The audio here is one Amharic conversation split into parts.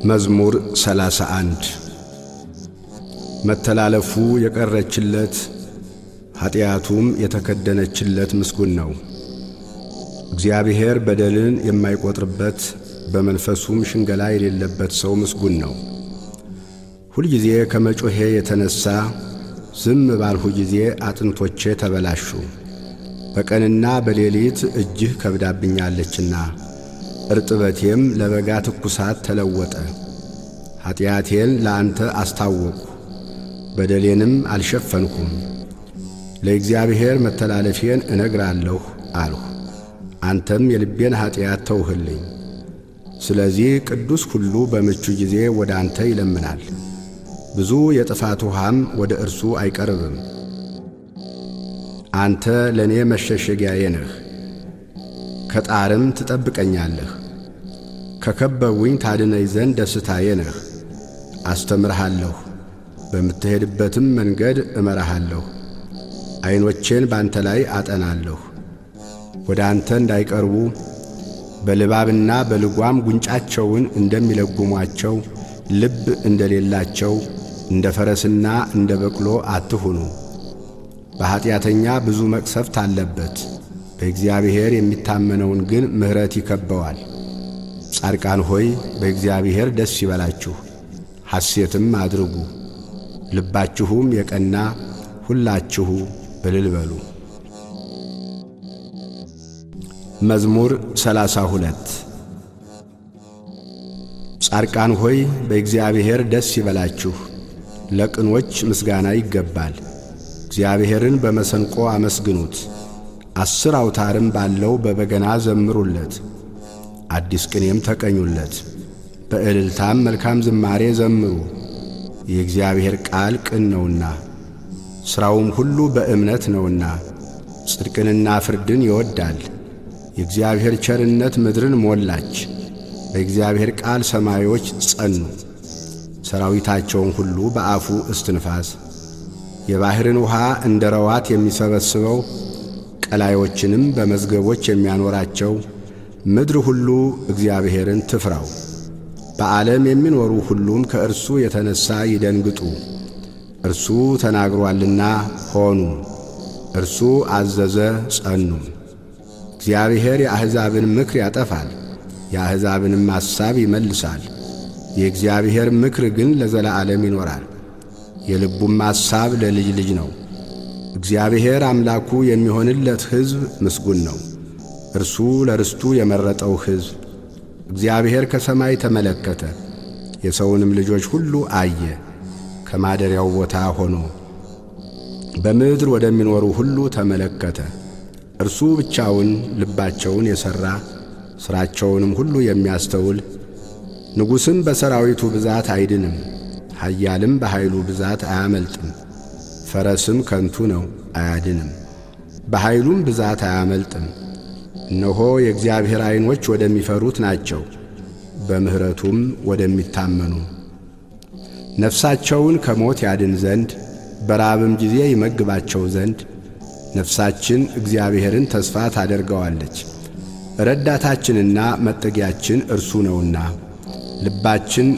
መዝሙር 31 መተላለፉ የቀረችለት ኃጢአቱም የተከደነችለት ምስጉን ነው። እግዚአብሔር በደልን የማይቆጥርበት በመንፈሱም ሽንገላ የሌለበት ሰው ምስጉን ነው። ሁልጊዜ ከመጮሄ የተነሣ ዝም ባልሁ ጊዜ አጥንቶቼ ተበላሹ። በቀንና በሌሊት እጅህ ከብዳብኛለችና እርጥበቴም ለበጋ ትኩሳት ተለወጠ። ኃጢአቴን ለአንተ አስታወቅሁ፣ በደሌንም አልሸፈንኩም። ለእግዚአብሔር መተላለፌን እነግራለሁ አልሁ፣ አንተም የልቤን ኃጢአት ተውህልኝ። ስለዚህ ቅዱስ ሁሉ በምቹ ጊዜ ወደ አንተ ይለምናል፣ ብዙ የጥፋት ውሃም ወደ እርሱ አይቀርብም። አንተ ለእኔ መሸሸጊያዬ ነህ፣ ከጣርም ትጠብቀኛለህ። ከከበቡኝ ታድነኝ ዘንድ ደስታዬ ነህ። አስተምርሃለሁ፣ በምትሄድበትም መንገድ እመራሃለሁ። ዐይኖቼን ባንተ ላይ አጠናለሁ። ወደ አንተ እንዳይቀርቡ በልባብና በልጓም ጉንጫቸውን እንደሚለጉሟቸው ልብ እንደሌላቸው እንደ ፈረስና እንደ በቅሎ አትሁኑ። በኀጢአተኛ ብዙ መቅሰፍት አለበት፣ በእግዚአብሔር የሚታመነውን ግን ምሕረት ይከበዋል። ጻድቃን ሆይ በእግዚአብሔር ደስ ይበላችሁ፣ ሐሴትም አድርጉ። ልባችሁም የቀና ሁላችሁ እልል በሉ። መዝሙር 32 ጻድቃን ሆይ በእግዚአብሔር ደስ ይበላችሁ፣ ለቅኖች ምስጋና ይገባል። እግዚአብሔርን በመሰንቆ አመስግኑት፣ 10 አውታርም ባለው በበገና ዘምሩለት። አዲስ ቅኔም ተቀኙለት፣ በእልልታም መልካም ዝማሬ ዘምሩ። የእግዚአብሔር ቃል ቅን ነውና ሥራውም ሁሉ በእምነት ነውና። ጽድቅንና ፍርድን ይወዳል። የእግዚአብሔር ቸርነት ምድርን ሞላች። በእግዚአብሔር ቃል ሰማዮች ጸኑ። ሰራዊታቸውን ሁሉ በአፉ እስትንፋስ። የባሕርን ውሃ እንደ ረዋት የሚሰበስበው ቀላዮችንም በመዝገቦች የሚያኖራቸው ምድር ሁሉ እግዚአብሔርን ትፍራው። በዓለም የሚኖሩ ሁሉም ከእርሱ የተነሣ ይደንግጡ። እርሱ ተናግሮአልና ሆኑ፣ እርሱ አዘዘ ጸኑ። እግዚአብሔር የአሕዛብን ምክር ያጠፋል፣ የአሕዛብንም ሐሳብ ይመልሳል። የእግዚአብሔር ምክር ግን ለዘላለም ይኖራል፣ የልቡም ሐሳብ ለልጅ ልጅ ነው። እግዚአብሔር አምላኩ የሚሆንለት ሕዝብ ምስጉን ነው፣ እርሱ ለርስቱ የመረጠው ሕዝብ። እግዚአብሔር ከሰማይ ተመለከተ፣ የሰውንም ልጆች ሁሉ አየ። ከማደሪያው ቦታ ሆኖ በምድር ወደሚኖሩ ሁሉ ተመለከተ። እርሱ ብቻውን ልባቸውን የሠራ ሥራቸውንም ሁሉ የሚያስተውል። ንጉሥም በሰራዊቱ ብዛት አይድንም፣ ኃያልም በኃይሉ ብዛት አያመልጥም። ፈረስም ከንቱ ነው አያድንም፣ በኃይሉም ብዛት አያመልጥም። እነሆ የእግዚአብሔር ዐይኖች ወደሚፈሩት ናቸው፣ በምሕረቱም ወደሚታመኑ። ነፍሳቸውን ከሞት ያድን ዘንድ በራብም ጊዜ ይመግባቸው ዘንድ ነፍሳችን እግዚአብሔርን ተስፋ ታደርገዋለች። ረዳታችንና መጠጊያችን እርሱ ነውና፣ ልባችን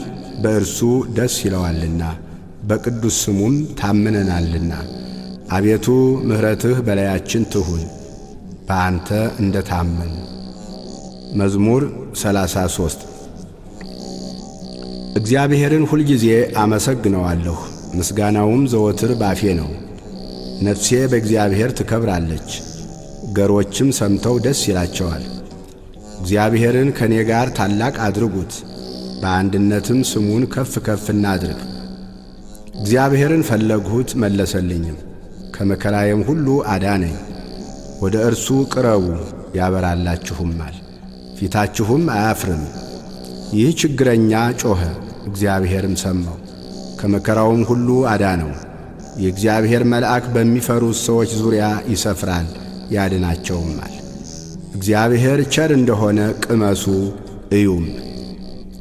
በእርሱ ደስ ይለዋልና፣ በቅዱስ ስሙም ታምነናልና። አቤቱ ምሕረትህ በላያችን ትሁን፣ በአንተ እንደ ታመን። መዝሙር 33 እግዚአብሔርን ሁልጊዜ አመሰግነዋለሁ፣ ምስጋናውም ዘወትር ባፌ ነው። ነፍሴ በእግዚአብሔር ትከብራለች፣ ገሮችም ሰምተው ደስ ይላቸዋል። እግዚአብሔርን ከእኔ ጋር ታላቅ አድርጉት፣ በአንድነትም ስሙን ከፍ ከፍ እናድርግ። እግዚአብሔርን ፈለግሁት መለሰልኝም፣ ከመከራዬም ሁሉ አዳነኝ። ወደ እርሱ ቅረቡ ያበራላችሁማል፣ ፊታችሁም አያፍርም። ይህ ችግረኛ ጮኸ፣ እግዚአብሔርም ሰማው፣ ከመከራውም ሁሉ አዳነው። የእግዚአብሔር መልአክ በሚፈሩት ሰዎች ዙሪያ ይሰፍራል ያድናቸውማል። እግዚአብሔር ቸር እንደሆነ ቅመሱ እዩም።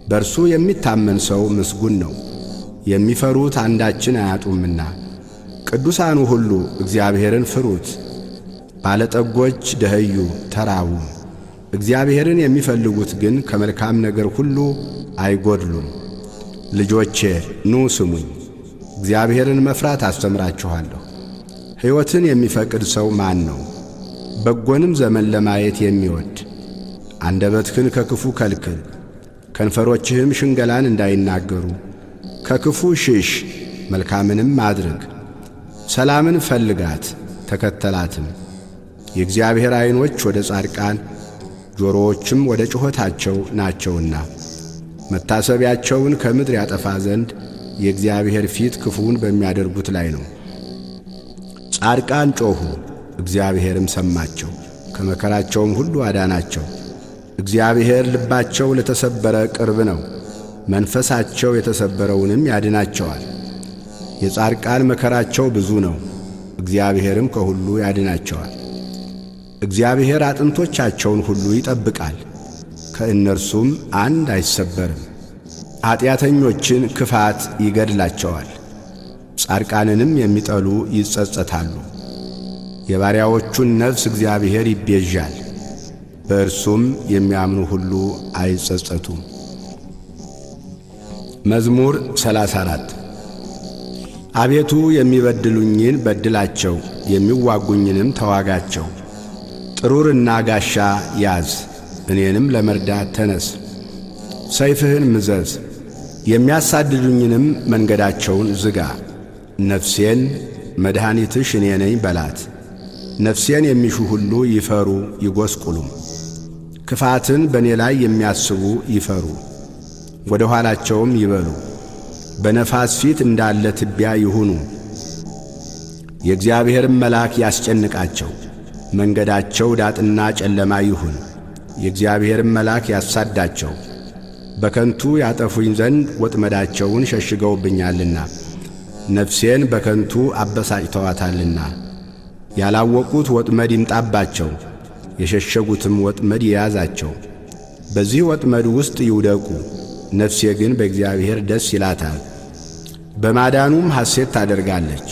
በእርሱ የሚታመን ሰው ምስጉን ነው፣ የሚፈሩት አንዳችን አያጡምና። ቅዱሳኑ ሁሉ እግዚአብሔርን ፍሩት፣ ባለጠጎች ደኸዩ ተራቡ። እግዚአብሔርን የሚፈልጉት ግን ከመልካም ነገር ሁሉ አይጎድሉም። ልጆቼ ኑ ስሙኝ፣ እግዚአብሔርን መፍራት አስተምራችኋለሁ። ሕይወትን የሚፈቅድ ሰው ማን ነው? በጎንም ዘመን ለማየት የሚወድ። አንደበትህን ከክፉ ከልክል፣ ከንፈሮችህም ሽንገላን እንዳይናገሩ። ከክፉ ሽሽ፣ መልካምንም አድርግ። ሰላምን ፈልጋት ተከተላትም። የእግዚአብሔር ዐይኖች ወደ ጻድቃን ጆሮዎችም ወደ ጩኸታቸው ናቸውና መታሰቢያቸውን ከምድር ያጠፋ ዘንድ የእግዚአብሔር ፊት ክፉውን በሚያደርጉት ላይ ነው። ጻድቃን ጮኹ፣ እግዚአብሔርም ሰማቸው፣ ከመከራቸውም ሁሉ አዳናቸው። እግዚአብሔር ልባቸው ለተሰበረ ቅርብ ነው፣ መንፈሳቸው የተሰበረውንም ያድናቸዋል። የጻድቃን መከራቸው ብዙ ነው፣ እግዚአብሔርም ከሁሉ ያድናቸዋል። እግዚአብሔር አጥንቶቻቸውን ሁሉ ይጠብቃል፣ ከእነርሱም አንድ አይሰበርም። ኀጢአተኞችን ክፋት ይገድላቸዋል፣ ጻድቃንንም የሚጠሉ ይጸጸታሉ። የባሪያዎቹን ነፍስ እግዚአብሔር ይቤዣል፣ በእርሱም የሚያምኑ ሁሉ አይጸጸቱም። መዝሙር 34 አቤቱ የሚበድሉኝን በድላቸው፣ የሚዋጉኝንም ተዋጋቸው። ጥሩርና ጋሻ ያዝ፣ እኔንም ለመርዳት ተነስ። ሰይፍህን ምዘዝ፣ የሚያሳድዱኝንም መንገዳቸውን ዝጋ። ነፍሴን መድኃኒትሽ እኔ ነኝ በላት። ነፍሴን የሚሹ ሁሉ ይፈሩ ይጐስቁሉም። ክፋትን በእኔ ላይ የሚያስቡ ይፈሩ፣ ወደ ኋላቸውም ይበሉ። በነፋስ ፊት እንዳለ ትቢያ ይሁኑ። የእግዚአብሔርም መልአክ ያስጨንቃቸው፣ መንገዳቸው ዳጥና ጨለማ ይሁን። የእግዚአብሔርም መልአክ ያሳዳቸው፣ በከንቱ ያጠፉኝ ዘንድ ወጥመዳቸውን ሸሽገውብኛልና ነፍሴን በከንቱ አበሳጭተዋታልና። ያላወቁት ወጥመድ ይምጣባቸው፣ የሸሸጉትም ወጥመድ ይያዛቸው። በዚህ ወጥመድ ውስጥ ይውደቁ። ነፍሴ ግን በእግዚአብሔር ደስ ይላታል፣ በማዳኑም ሐሴት ታደርጋለች።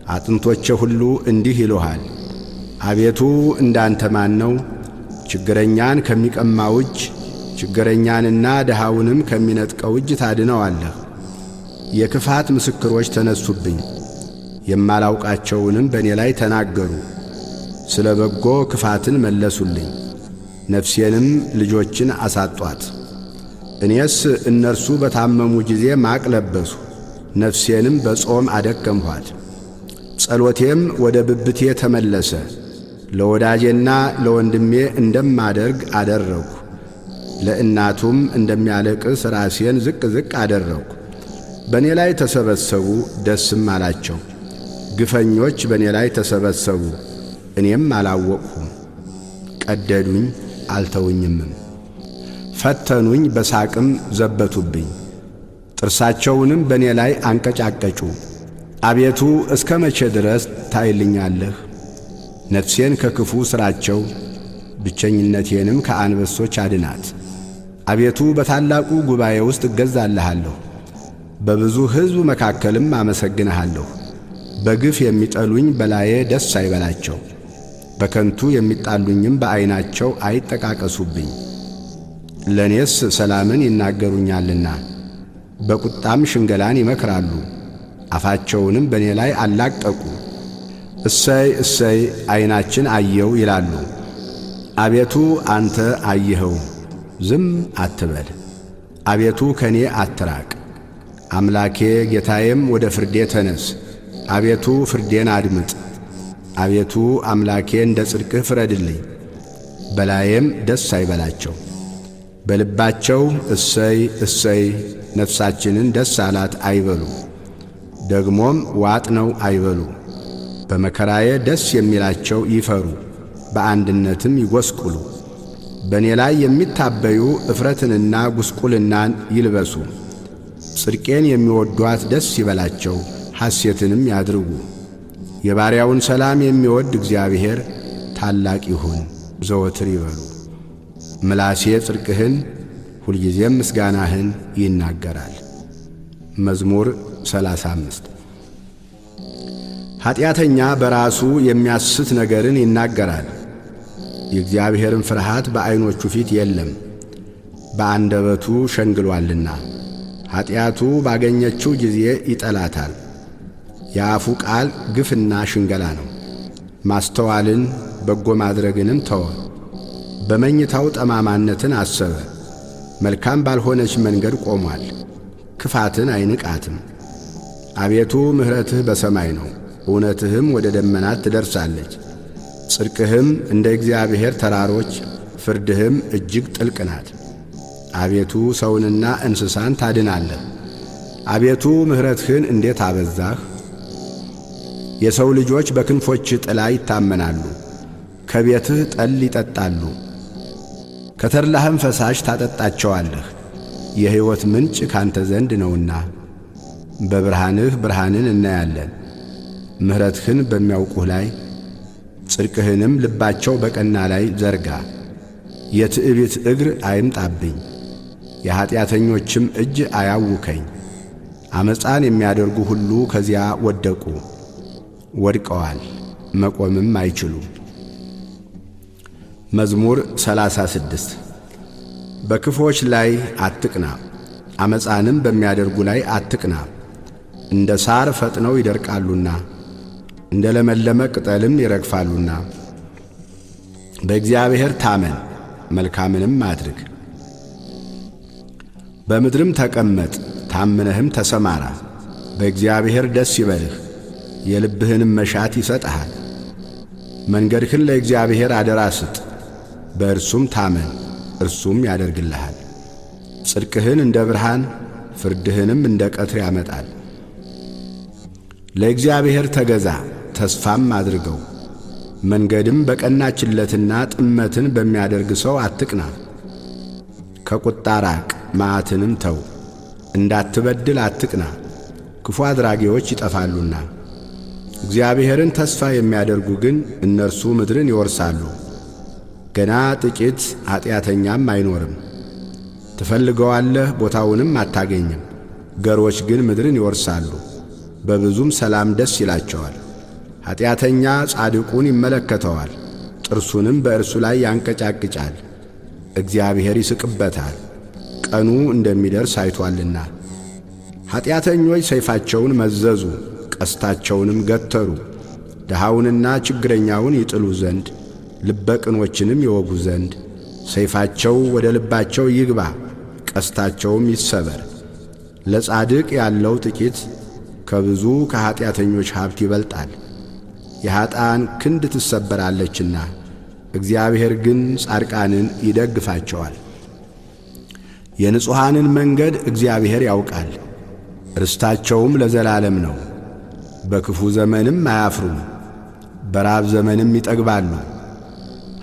አጥንቶቼ ሁሉ እንዲህ ይሉሃል፣ አቤቱ እንዳንተ ማን ነው? ችግረኛን ከሚቀማው እጅ፣ ችግረኛንና ድሃውንም ከሚነጥቀው እጅ ታድነዋለህ። የክፋት ምስክሮች ተነሱብኝ፣ የማላውቃቸውንም በእኔ ላይ ተናገሩ። ስለ በጎ ክፋትን መለሱልኝ፣ ነፍሴንም ልጆችን አሳጧት። እኔስ እነርሱ በታመሙ ጊዜ ማቅ ለበሱ፣ ነፍሴንም በጾም አደከምኋት። ጸሎቴም ወደ ብብቴ ተመለሰ፣ ለወዳጄና ለወንድሜ እንደማደርግ አደረግሁ። ለእናቱም እንደሚያለቅስ ራሴን ዝቅ ዝቅ አደረግሁ። በእኔ ላይ ተሰበሰቡ ደስም አላቸው። ግፈኞች በእኔ ላይ ተሰበሰቡ፣ እኔም አላወቅሁም። ቀደዱኝ አልተውኝምም፣ ፈተኑኝ በሳቅም ዘበቱብኝ። ጥርሳቸውንም በእኔ ላይ አንቀጫቀጩ። አቤቱ እስከ መቼ ድረስ ታይልኛለህ? ነፍሴን ከክፉ ሥራቸው ብቸኝነቴንም ከአንበሶች አድናት። አቤቱ በታላቁ ጉባኤ ውስጥ እገዛልሃለሁ፣ በብዙ ሕዝብ መካከልም አመሰግንሃለሁ። በግፍ የሚጠሉኝ በላዬ ደስ አይበላቸው፣ በከንቱ የሚጣሉኝም በዐይናቸው አይጠቃቀሱብኝ። ለእኔስ ሰላምን ይናገሩኛልና በቁጣም ሽንገላን ይመክራሉ። አፋቸውንም በእኔ ላይ አላቀቁ። እሰይ እሰይ ዐይናችን አየው ይላሉ። አቤቱ አንተ አየኸው፣ ዝም አትበል። አቤቱ ከእኔ አትራቅ። አምላኬ ጌታዬም ወደ ፍርዴ ተነስ። አቤቱ ፍርዴን አድምጥ። አቤቱ አምላኬ እንደ ጽድቅህ ፍረድልኝ፣ በላዬም ደስ አይበላቸው። በልባቸው እሰይ እሰይ ነፍሳችንን ደስ አላት አይበሉ፣ ደግሞም ዋጥ ነው አይበሉ። በመከራዬ ደስ የሚላቸው ይፈሩ፣ በአንድነትም ይጐስቁሉ። በእኔ ላይ የሚታበዩ እፍረትንና ጉስቁልናን ይልበሱ። ጽድቄን የሚወዷት ደስ ይበላቸው፣ ሐሴትንም ያድርጉ። የባሪያውን ሰላም የሚወድ እግዚአብሔር ታላቅ ይሁን ዘወትር ይበሉ። ምላሴ ጽድቅህን ሁልጊዜም ምስጋናህን ይናገራል። መዝሙር 35 ኀጢአተኛ በራሱ የሚያስት ነገርን ይናገራል፣ የእግዚአብሔርን ፍርሃት በዐይኖቹ ፊት የለም። በአንደበቱ ሸንግሎአልና ኀጢአቱ ባገኘችው ጊዜ ይጠላታል። የአፉ ቃል ግፍና ሽንገላ ነው። ማስተዋልን በጎ ማድረግንም ተወ። በመኝታው ጠማማነትን አሰበ። መልካም ባልሆነች መንገድ ቆሟል። ክፋትን አይንቃትም። አቤቱ ምሕረትህ በሰማይ ነው፣ እውነትህም ወደ ደመናት ትደርሳለች። ጽድቅህም እንደ እግዚአብሔር ተራሮች፣ ፍርድህም እጅግ ጥልቅ ናት። አቤቱ ሰውንና እንስሳን ታድናለህ። አቤቱ ምሕረትህን እንዴት አበዛህ! የሰው ልጆች በክንፎችህ ጥላ ይታመናሉ። ከቤትህ ጠል ይጠጣሉ፣ ከተድላህም ፈሳሽ ታጠጣቸዋለህ። የሕይወት ምንጭ ካንተ ዘንድ ነውና በብርሃንህ ብርሃንን እናያለን። ምሕረትህን በሚያውቁህ ላይ ጽድቅህንም ልባቸው በቀና ላይ ዘርጋ። የትዕቢት እግር አይምጣብኝ፣ የኀጢአተኞችም እጅ አያውከኝ። ዓመፃን የሚያደርጉ ሁሉ ከዚያ ወደቁ፣ ወድቀዋል፣ መቆምም አይችሉም። መዝሙር 36 በክፎች ላይ አትቅና፣ ዓመፃንም በሚያደርጉ ላይ አትቅና። እንደ ሣር ፈጥነው ይደርቃሉና እንደ ለመለመ ቅጠልም ይረግፋሉና። በእግዚአብሔር ታመን፣ መልካምንም አድርግ። በምድርም ተቀመጥ፣ ታምነህም ተሰማራ። በእግዚአብሔር ደስ ይበልህ፣ የልብህንም መሻት ይሰጥሃል። መንገድህን ለእግዚአብሔር አደራ ስጥ፣ በእርሱም ታመን፣ እርሱም ያደርግልሃል። ጽድቅህን እንደ ብርሃን ፍርድህንም እንደ ቀትር ያመጣል። ለእግዚአብሔር ተገዛ፣ ተስፋም አድርገው። መንገድም በቀናችለትና ጥመትን በሚያደርግ ሰው አትቅና። ከቁጣ ራቅ፣ መዓትንም ተው። እንዳትበድል አትቅና፣ ክፉ አድራጊዎች ይጠፋሉና። እግዚአብሔርን ተስፋ የሚያደርጉ ግን እነርሱ ምድርን ይወርሳሉ። ገና ጥቂት ኀጢአተኛም አይኖርም። ትፈልገዋለህ፣ ቦታውንም አታገኝም። ገሮች ግን ምድርን ይወርሳሉ፣ በብዙም ሰላም ደስ ይላቸዋል። ኀጢአተኛ ጻድቁን ይመለከተዋል፣ ጥርሱንም በእርሱ ላይ ያንቀጫቅጫል። እግዚአብሔር ይስቅበታል፣ ቀኑ እንደሚደርስ አይቶአልና። ኀጢአተኞች ሰይፋቸውን መዘዙ፣ ቀስታቸውንም ገተሩ። ድሃውንና ችግረኛውን ይጥሉ ዘንድ ልበ ቅኖችንም ይወጉ ዘንድ። ሰይፋቸው ወደ ልባቸው ይግባ፣ ቀስታቸውም ይሰበር። ለጻድቅ ያለው ጥቂት ከብዙ ከኀጢአተኞች ሀብት ይበልጣል። የኀጥኣን ክንድ ትሰበራለችና፣ እግዚአብሔር ግን ጻድቃንን ይደግፋቸዋል። የንጹሓንን መንገድ እግዚአብሔር ያውቃል፣ ርስታቸውም ለዘላለም ነው። በክፉ ዘመንም አያፍሩም፣ በራብ ዘመንም ይጠግባሉ።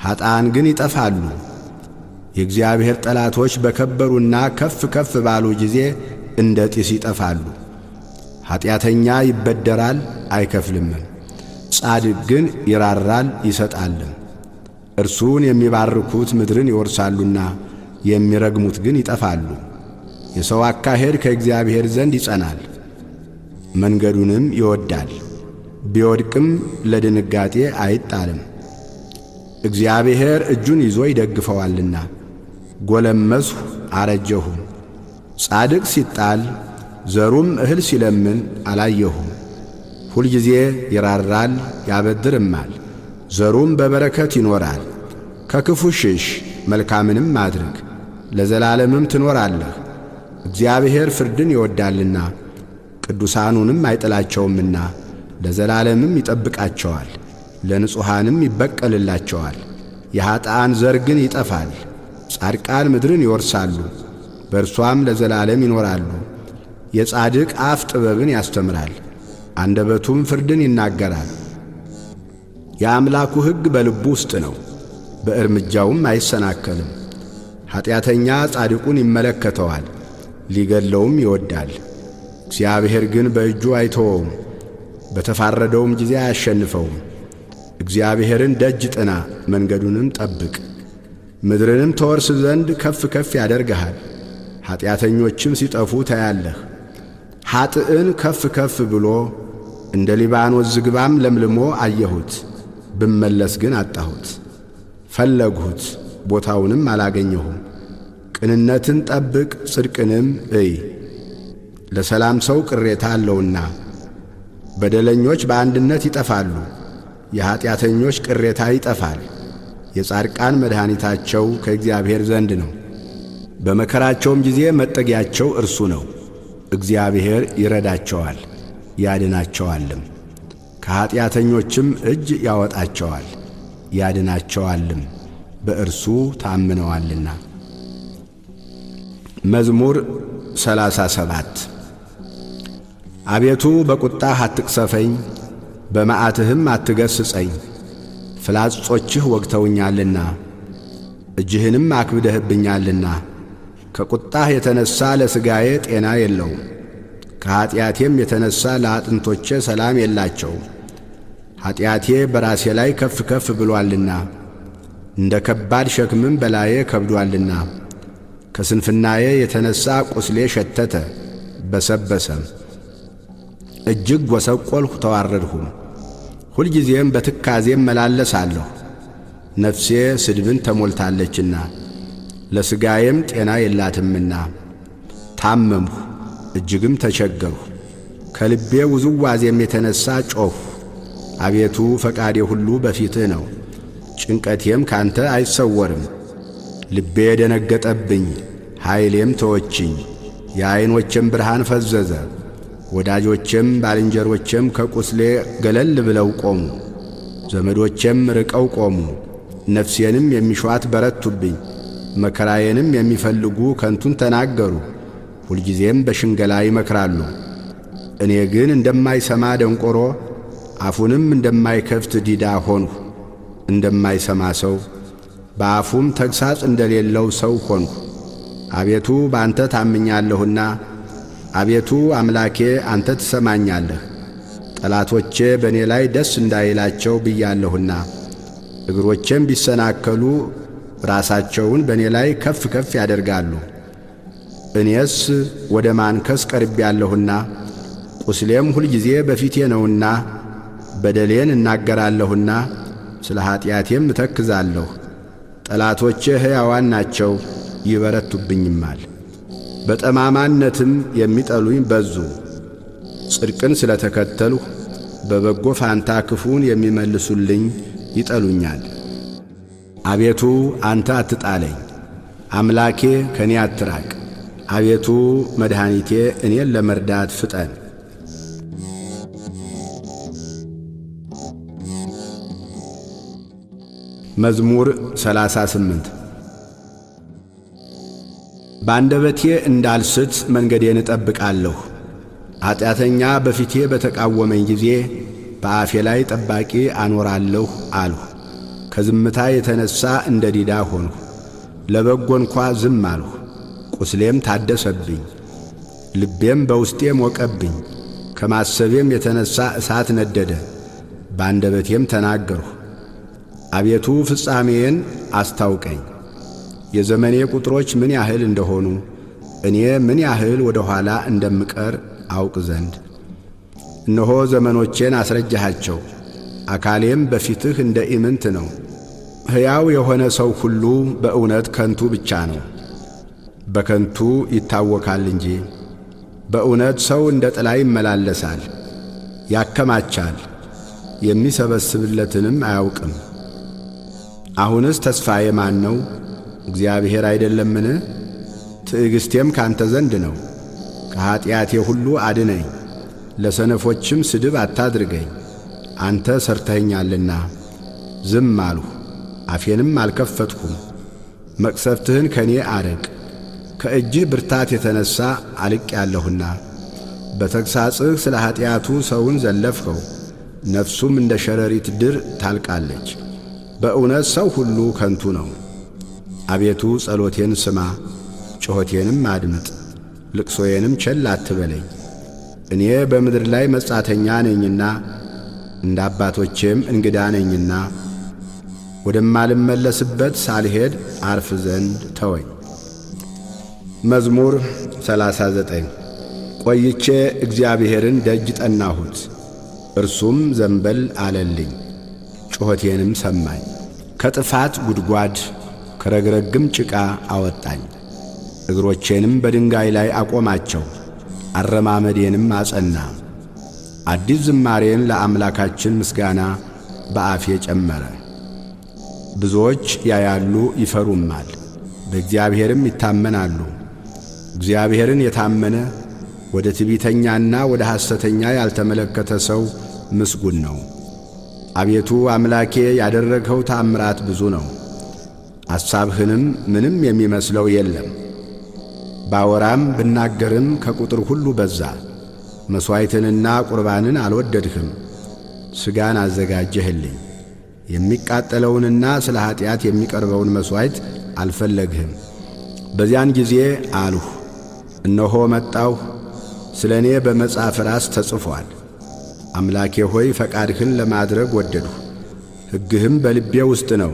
ኀጥኣን ግን ይጠፋሉ። የእግዚአብሔር ጠላቶች በከበሩና ከፍ ከፍ ባሉ ጊዜ እንደ ጢስ ይጠፋሉ። ኀጢአተኛ ይበደራል አይከፍልምም፣ ጻድቅ ግን ይራራል ይሰጣልም። እርሱን የሚባርኩት ምድርን ይወርሳሉና የሚረግሙት ግን ይጠፋሉ። የሰው አካሄድ ከእግዚአብሔር ዘንድ ይጸናል፣ መንገዱንም ይወድዳል። ቢወድቅም ለድንጋጤ አይጣልም፣ እግዚአብሔር እጁን ይዞ ይደግፈዋልና። ጎለመስሁ አረጀሁም፣ ጻድቅ ሲጣል ዘሩም እህል ሲለምን አላየሁም። ሁልጊዜ ይራራል ያበድርማል፣ ዘሩም በበረከት ይኖራል። ከክፉ ሽሽ፣ መልካምንም አድርግ፣ ለዘላለምም ትኖራለህ። እግዚአብሔር ፍርድን ይወዳልና ቅዱሳኑንም አይጥላቸውምና ለዘላለምም ይጠብቃቸዋል፣ ለንጹሓንም ይበቀልላቸዋል። የኀጥኣን ዘር ግን ይጠፋል። ጻድቃን ምድርን ይወርሳሉ፣ በእርሷም ለዘላለም ይኖራሉ። የጻድቅ አፍ ጥበብን ያስተምራል፣ አንደበቱም ፍርድን ይናገራል። የአምላኩ ሕግ በልቡ ውስጥ ነው፣ በእርምጃውም አይሰናከልም። ኀጢአተኛ ጻድቁን ይመለከተዋል፣ ሊገድለውም ይወዳል። እግዚአብሔር ግን በእጁ አይተወውም፣ በተፋረደውም ጊዜ አያሸንፈውም። እግዚአብሔርን ደጅ ጥና፣ መንገዱንም ጠብቅ። ምድርንም ተወርስ ዘንድ ከፍ ከፍ ያደርግሃል። ኀጢአተኞችም ሲጠፉ ታያለህ። ኀጥእን ከፍ ከፍ ብሎ እንደ ሊባኖስ ዝግባም ለምልሞ አየሁት። ብመለስ ግን አጣሁት። ፈለግሁት፣ ቦታውንም አላገኘሁም። ቅንነትን ጠብቅ፣ ጽድቅንም እይ፣ ለሰላም ሰው ቅሬታ አለውና። በደለኞች በአንድነት ይጠፋሉ፣ የኀጢአተኞች ቅሬታ ይጠፋል። የጻድቃን መድኃኒታቸው ከእግዚአብሔር ዘንድ ነው፣ በመከራቸውም ጊዜ መጠጊያቸው እርሱ ነው። እግዚአብሔር ይረዳቸዋል ያድናቸዋልም፣ ከኀጢአተኞችም እጅ ያወጣቸዋል ያድናቸዋልም፣ በእርሱ ታምነዋልና። መዝሙር 37 አቤቱ በቁጣህ አትቅሰፈኝ፣ በመዓትህም አትገሥጸኝ። ፍላጾችህ ወግተውኛልና እጅህንም አክብደህብኛልና። ከቁጣህ የተነሣ ለሥጋዬ ጤና የለውም፣ ከኀጢአቴም የተነሣ ለአጥንቶቼ ሰላም የላቸውም። ኀጢአቴ በራሴ ላይ ከፍ ከፍ ብሎአልና እንደ ከባድ ሸክምም በላዬ ከብዶአልና። ከስንፍናዬ የተነሣ ቁስሌ ሸተተ በሰበሰም፣ እጅግ ጐሰቈልሁ ተዋረድሁም። ሁልጊዜም በትካዜም መላለሳለሁ፣ ነፍሴ ስድብን ተሞልታለችና ለሥጋዬም ጤና የላትምና። ታመምሁ እጅግም ተቸገርሁ፣ ከልቤ ውዝዋዜም የተነሣ ጮኽሁ። አቤቱ ፈቃዴ ሁሉ በፊትህ ነው፣ ጭንቀቴም ካንተ አይሰወርም። ልቤ ደነገጠብኝ፣ ኃይሌም ተወችኝ፣ የዐይኖቼም ብርሃን ፈዘዘ። ወዳጆቼም ባልንጀሮቼም ከቁስሌ ገለል ብለው ቆሙ፣ ዘመዶቼም ርቀው ቆሙ። ነፍሴንም የሚሿት በረቱብኝ፣ መከራዬንም የሚፈልጉ ከንቱን ተናገሩ። ሁልጊዜም በሽንገላ ይመክራሉ። እኔ ግን እንደማይሰማ ደንቆሮ፣ አፉንም እንደማይከፍት ዲዳ ሆንሁ። እንደማይሰማ ሰው በአፉም ተግሣጽ እንደሌለው ሰው ሆንሁ። አቤቱ በአንተ ታምኛለሁና፣ አቤቱ አምላኬ አንተ ትሰማኛለህ። ጠላቶቼ በእኔ ላይ ደስ እንዳይላቸው ብያለሁና፣ እግሮቼም ቢሰናከሉ ራሳቸውን በእኔ ላይ ከፍ ከፍ ያደርጋሉ። እኔስ ወደ ማንከስ ቀርቤያለሁና፣ ቁስሌም ሁልጊዜ በፊቴ ነውና፣ በደሌን እናገራለሁና ስለ ኀጢአቴም እተክዛለሁ። ጠላቶቼ ሕያዋን ናቸው ይበረቱብኝማል፣ በጠማማነትም የሚጠሉኝ በዙ። ጽድቅን ስለ ተከተልሁ በበጎ ፋንታ ክፉን የሚመልሱልኝ ይጠሉኛል። አቤቱ አንተ አትጣለኝ፣ አምላኬ ከኔ አትራቅ። አቤቱ መድኃኒቴ እኔን ለመርዳት ፍጠን። መዝሙር 38 በአንደበቴ እንዳልስት መንገዴን እጠብቃለሁ። ኀጢአተኛ በፊቴ በተቃወመኝ ጊዜ በአፌ ላይ ጠባቂ አኖራለሁ አልሁ። ከዝምታ የተነሣ እንደ ዲዳ ሆንሁ፣ ለበጎ እንኳ ዝም አልሁ። ቁስሌም ታደሰብኝ፣ ልቤም በውስጤ ሞቀብኝ። ከማሰቤም የተነሣ እሳት ነደደ፣ በአንደበቴም ተናገርሁ። አቤቱ ፍጻሜዬን አስታውቀኝ፣ የዘመኔ ቁጥሮች ምን ያህል እንደሆኑ እኔ ምን ያህል ወደ ኋላ እንደምቀር አውቅ ዘንድ። እነሆ ዘመኖቼን አስረጃሃቸው፣ አካሌም በፊትህ እንደ ኢምንት ነው። ሕያው የሆነ ሰው ሁሉ በእውነት ከንቱ ብቻ ነው፣ በከንቱ ይታወካል እንጂ። በእውነት ሰው እንደ ጥላ ይመላለሳል፣ ያከማቻል፣ የሚሰበስብለትንም አያውቅም። አሁንስ ተስፋዬ ማን ነው? እግዚአብሔር አይደለምን? ትዕግሥቴም ካንተ ዘንድ ነው። ከኀጢአቴ ሁሉ አድነኝ፣ ለሰነፎችም ስድብ አታድርገኝ። አንተ ሠርተኸኛልና ዝም አልሁ፣ አፌንም አልከፈትሁም። መቅሰፍትህን ከኔ አርቅ፣ ከእጅህ ብርታት የተነሣ አልቄአለሁና። በተግሣጽህ ስለ ኀጢአቱ ሰውን ዘለፍኸው፣ ነፍሱም እንደ ሸረሪት ድር ታልቃለች። በእውነት ሰው ሁሉ ከንቱ ነው። አቤቱ ጸሎቴን ስማ፣ ጩኸቴንም አድምጥ፣ ልቅሶዬንም ቸል አትበለኝ። እኔ በምድር ላይ መጻተኛ ነኝና እንደ አባቶቼም እንግዳ ነኝና ወደማልመለስበት ሳልሄድ አርፍ ዘንድ ተወኝ። መዝሙር 39 ቆይቼ እግዚአብሔርን ደጅ ጠናሁት፣ እርሱም ዘንበል አለልኝ፣ ጩኸቴንም ሰማኝ። ከጥፋት ጉድጓድ ከረግረግም ጭቃ አወጣኝ፣ እግሮቼንም በድንጋይ ላይ አቆማቸው። አረማመዴንም አጸና። አዲስ ዝማሬን ለአምላካችን ምስጋና በአፌ ጨመረ። ብዙዎች ያያሉ ይፈሩማል፣ በእግዚአብሔርም ይታመናሉ። እግዚአብሔርን የታመነ ወደ ትዕቢተኛና ወደ ሐሰተኛ ያልተመለከተ ሰው ምስጉን ነው። አቤቱ አምላኬ ያደረግኸው ተአምራት ብዙ ነው፣ አሳብህንም ምንም የሚመስለው የለም። ባወራም ብናገርም ከቁጥር ሁሉ በዛ። መሥዋዕትንና ቁርባንን አልወደድህም፣ ሥጋን አዘጋጀህልኝ። የሚቃጠለውንና ስለ ኀጢአት የሚቀርበውን መሥዋዕት አልፈለግህም። በዚያን ጊዜ አልሁ፣ እነሆ መጣሁ፣ ስለ እኔ በመጽሐፍ ራስ ተጽፏል። አምላኬ ሆይ ፈቃድህን ለማድረግ ወደድሁ፣ ሕግህም በልቤ ውስጥ ነው።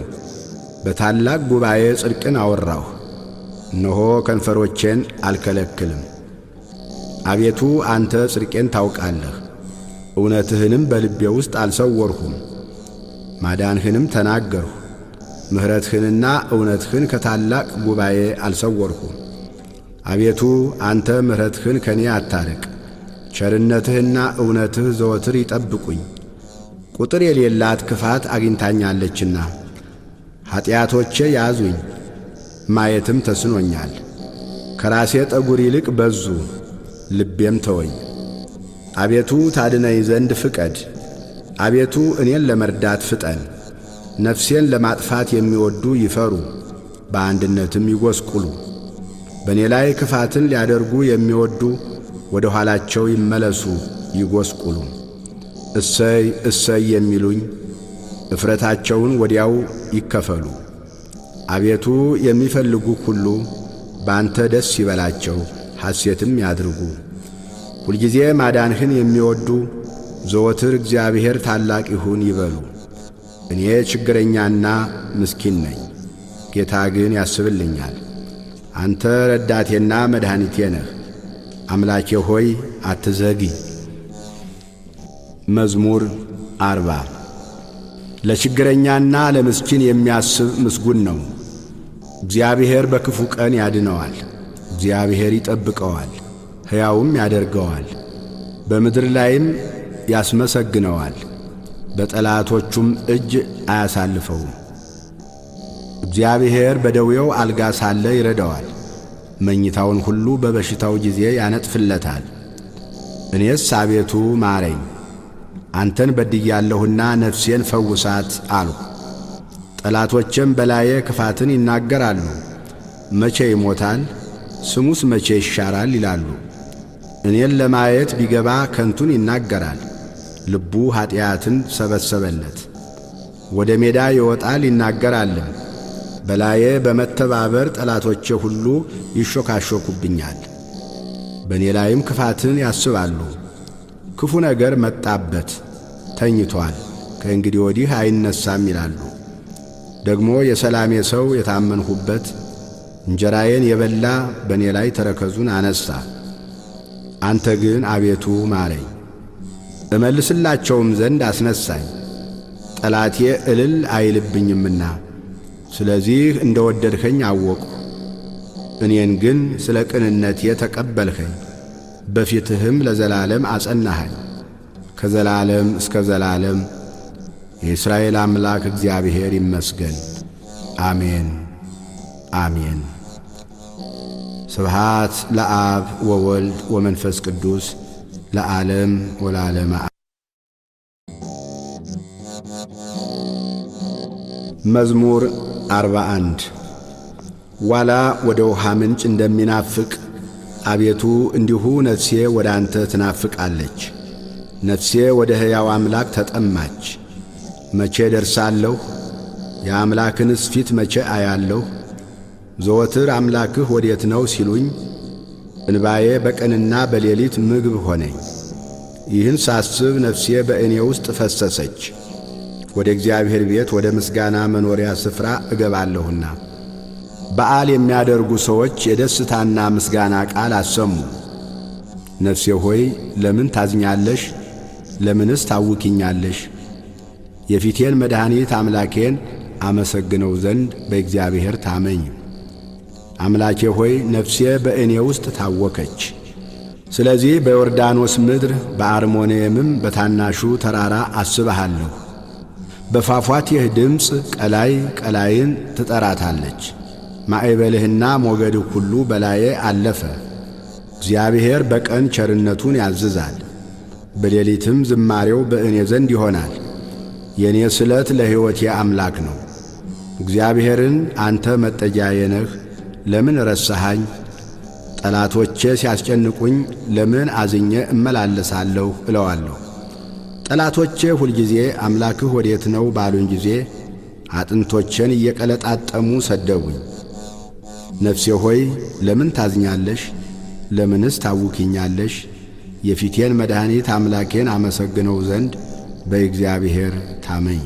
በታላቅ ጉባኤ ጽድቅን አወራሁ፣ እነሆ ከንፈሮቼን አልከለክልም። አቤቱ አንተ ጽድቄን ታውቃለህ፣ እውነትህንም በልቤ ውስጥ አልሰወርሁም። ማዳንህንም ተናገርሁ፣ ምሕረትህንና እውነትህን ከታላቅ ጉባኤ አልሰወርሁም። አቤቱ አንተ ምሕረትህን ከኔ አታርቅ፣ ቸርነትህና እውነትህ ዘወትር ይጠብቁኝ። ቁጥር የሌላት ክፋት አግኝታኛለችና ኀጢአቶቼ ያዙኝ፣ ማየትም ተስኖኛል። ከራሴ ጠጉር ይልቅ በዙ፣ ልቤም ተወኝ። አቤቱ ታድነኝ ዘንድ ፍቀድ፣ አቤቱ እኔን ለመርዳት ፍጠን። ነፍሴን ለማጥፋት የሚወዱ ይፈሩ፣ በአንድነትም ይጐስቁሉ። በእኔ ላይ ክፋትን ሊያደርጉ የሚወዱ ወደ ኋላቸው ይመለሱ ይጐስቁሉ። እሰይ እሰይ የሚሉኝ እፍረታቸውን ወዲያው ይከፈሉ። አቤቱ የሚፈልጉህ ሁሉ በአንተ ደስ ይበላቸው፣ ሐሴትም ያድርጉ። ሁልጊዜ ማዳንህን የሚወዱ ዘወትር እግዚአብሔር ታላቅ ይሁን ይበሉ። እኔ ችግረኛና ምስኪን ነኝ፣ ጌታ ግን ያስብልኛል። አንተ ረዳቴና መድኃኒቴ ነህ። አምላኬ ሆይ አትዘግይ። መዝሙር 40 ለችግረኛና ለምስኪን የሚያስብ ምስጉን ነው። እግዚአብሔር በክፉ ቀን ያድነዋል፣ እግዚአብሔር ይጠብቀዋል፣ ሕያውም ያደርገዋል፣ በምድር ላይም ያስመሰግነዋል፣ በጠላቶቹም እጅ አያሳልፈውም። እግዚአብሔር በደዌው አልጋ ሳለ ይረዳዋል፣ መኝታውን ሁሉ በበሽታው ጊዜ ያነጥፍለታል። እኔስ አቤቱ ማረኝ፣ አንተን በድያለሁና ነፍሴን ፈውሳት አልሁ። ጠላቶቼም በላዬ ክፋትን ይናገራሉ። መቼ ይሞታል? ስሙስ መቼ ይሻራል? ይላሉ። እኔን ለማየት ቢገባ ከንቱን ይናገራል። ልቡ ኀጢአትን ሰበሰበለት። ወደ ሜዳ ይወጣል ይናገራልም። በላዬ በመተባበር ጠላቶቼ ሁሉ ይሾካሾኩብኛል። በእኔ ላይም ክፋትን ያስባሉ። ክፉ ነገር መጣበት፣ ተኝቶአል፣ ከእንግዲህ ወዲህ አይነሳም ይላሉ። ደግሞ የሰላሜ ሰው የታመንሁበት እንጀራዬን የበላ በእኔ ላይ ተረከዙን አነሣ። አንተ ግን አቤቱ ማረኝ፣ እመልስላቸውም ዘንድ አስነሣኝ። ጠላቴ እልል አይልብኝምና ስለዚህ እንደ ወደድኸኝ አወቅሁ። እኔን ግን ስለ ቅንነቴ ተቀበልኸኝ፣ በፊትህም ለዘላለም አጸናኸኝ። ከዘላለም እስከ ዘላለም የእስራኤል አምላክ እግዚአብሔር ይመስገን። አሜን አሜን። ስብሃት ለአብ ወወልድ ወመንፈስ ቅዱስ ለዓለም ወለዓለመ። መዝሙር 41 ዋላ ወደ ውሃ ምንጭ እንደሚናፍቅ አቤቱ እንዲሁ ነፍሴ ወደ አንተ ትናፍቃለች። ነፍሴ ወደ ሕያው አምላክ ተጠማች። መቼ ደርሳለሁ? የአምላክንስ ፊት መቼ አያለሁ? ዘወትር አምላክህ ወዴት ነው ሲሉኝ፣ እንባዬ በቀንና በሌሊት ምግብ ሆነኝ። ይህን ሳስብ ነፍሴ በእኔ ውስጥ ፈሰሰች። ወደ እግዚአብሔር ቤት ወደ ምስጋና መኖሪያ ስፍራ እገባለሁና። በዓል የሚያደርጉ ሰዎች የደስታና ምስጋና ቃል አሰሙ። ነፍሴ ሆይ ለምን ታዝኛለሽ? ለምንስ ታውኪኛለሽ? የፊቴን መድኃኒት አምላኬን አመሰግነው ዘንድ በእግዚአብሔር ታመኝ። አምላኬ ሆይ ነፍሴ በእኔ ውስጥ ታወከች። ስለዚህ በዮርዳኖስ ምድር በአርሞንኤምም በታናሹ ተራራ አስብሃለሁ። በፏፏቴህ ድምፅ ቀላይ ቀላይን ትጠራታለች። ማዕበልህና ሞገድህ ሁሉ በላዬ አለፈ። እግዚአብሔር በቀን ቸርነቱን ያዝዛል፣ በሌሊትም ዝማሬው በእኔ ዘንድ ይሆናል። የእኔ ስለት ለሕይወቴ አምላክ ነው። እግዚአብሔርን አንተ መጠጊያዬ ነህ፣ ለምን ረሳሃኝ? ጠላቶቼ ሲያስጨንቁኝ ለምን አዝኜ እመላለሳለሁ እለዋለሁ። ጠላቶቼ ሁልጊዜ አምላክህ ወዴት ነው ባሉኝ ጊዜ አጥንቶቼን እየቀለጣጠሙ ሰደቡኝ። ነፍሴ ሆይ ለምን ታዝኛለሽ? ለምንስ ታውኪኛለሽ? የፊቴን መድኃኒት አምላኬን አመሰግነው ዘንድ በእግዚአብሔር ታመኝ።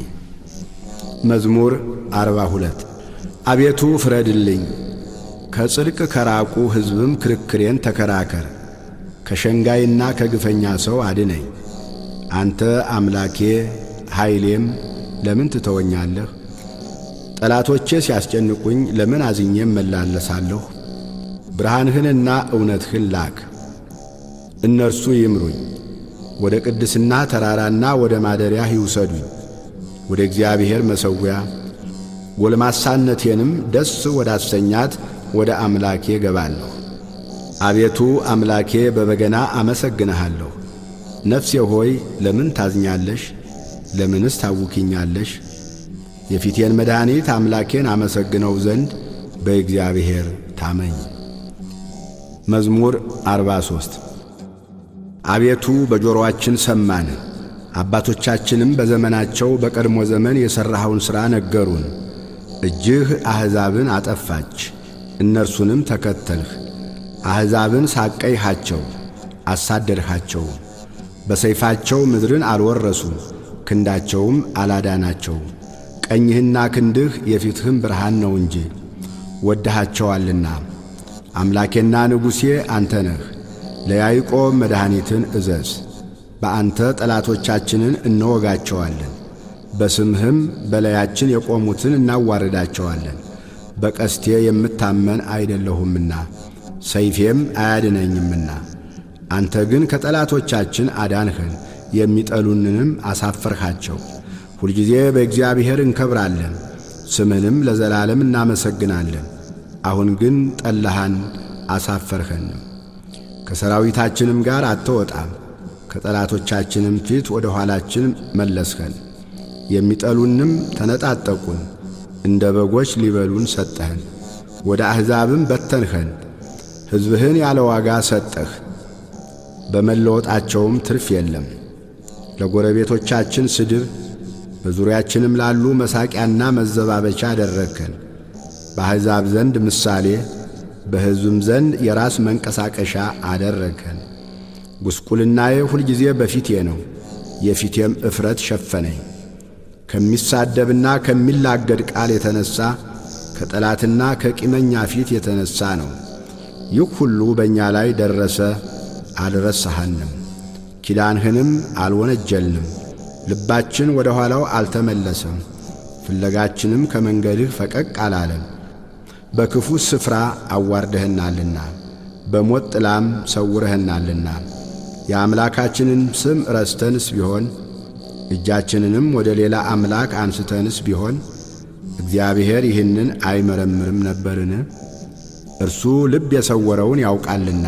መዝሙር 42 አቤቱ ፍረድልኝ፣ ከጽድቅ ከራቁ ሕዝብም ክርክሬን ተከራከር። ከሸንጋይና ከግፈኛ ሰው አድነኝ። አንተ አምላኬ ኃይሌም ለምን ትተወኛለህ? ጠላቶቼ ሲያስጨንቁኝ ለምን አዝኜ እመላለሳለሁ? ብርሃንህንና እውነትህን ላክ፣ እነርሱ ይምሩኝ። ወደ ቅድስና ተራራና ወደ ማደሪያህ ይውሰዱኝ፣ ወደ እግዚአብሔር መሠዊያ። ጎልማሳነቴንም ደስ ወዳሰኛት ወደ አምላኬ ገባለሁ። አቤቱ አምላኬ በበገና አመሰግንሃለሁ። ነፍሴ ሆይ ለምን ታዝኛለሽ? ለምንስ ታውኪኛለሽ? የፊቴን መድኃኒት አምላኬን አመሰግነው ዘንድ በእግዚአብሔር ታመኝ። መዝሙር 43 አቤቱ በጆሮአችን ሰማን፣ አባቶቻችንም በዘመናቸው በቀድሞ ዘመን የሠራኸውን ሥራ ነገሩን። እጅህ አሕዛብን አጠፋች፣ እነርሱንም ተከተልህ። አሕዛብን ሳቀይሃቸው፣ አሳደድሃቸው። በሰይፋቸው ምድርን አልወረሱም፣ ክንዳቸውም አላዳናቸው። ቀኝህና ክንድህ የፊትህም ብርሃን ነው እንጂ ወድሃቸዋልና። አምላኬና ንጉሴ አንተ ነህ። ለያዕቆብ መድኃኒትን እዘዝ። በአንተ ጠላቶቻችንን እንወጋቸዋለን፣ በስምህም በላያችን የቆሙትን እናዋርዳቸዋለን። በቀስቴ የምታመን አይደለሁምና ሰይፌም አያድነኝምና። አንተ ግን ከጠላቶቻችን አዳንኸን፣ የሚጠሉንንም አሳፈርሃቸው። ሁልጊዜ በእግዚአብሔር እንከብራለን፣ ስምህንም ለዘላለም እናመሰግናለን። አሁን ግን ጠላሃን፣ አሳፈርኸንም። ከሰራዊታችንም ጋር አትወጣም፣ ከጠላቶቻችንም ፊት ወደ ኋላችን መለስኸን። የሚጠሉንም ተነጣጠቁን፣ እንደ በጎች ሊበሉን ሰጠኸን። ወደ አሕዛብም በተንኸን፣ ሕዝብህን ያለ ዋጋ ሰጠህ። በመለወጣቸውም ትርፍ የለም። ለጎረቤቶቻችን ስድብ፣ በዙሪያችንም ላሉ መሳቂያና መዘባበቻ አደረግከን። በአሕዛብ ዘንድ ምሳሌ፣ በሕዝብም ዘንድ የራስ መንቀሳቀሻ አደረግከን። ጉስቁልናዬ ሁልጊዜ በፊቴ ነው፣ የፊቴም እፍረት ሸፈነኝ። ከሚሳደብና ከሚላገድ ቃል የተነሣ ከጠላትና ከቂመኛ ፊት የተነሣ ነው። ይህ ሁሉ በእኛ ላይ ደረሰ፣ አልረሳሃንም፣ ኪዳንህንም አልወነጀልንም። ልባችን ወደ ኋላው አልተመለሰም፣ ፍለጋችንም ከመንገድህ ፈቀቅ አላለም። በክፉ ስፍራ አዋርደህናልና፣ በሞት ጥላም ሰውረህናልና። የአምላካችንን ስም ረስተንስ ቢሆን እጃችንንም ወደ ሌላ አምላክ አንስተንስ ቢሆን እግዚአብሔር ይህንን አይመረምርም ነበርን? እርሱ ልብ የሰወረውን ያውቃልና።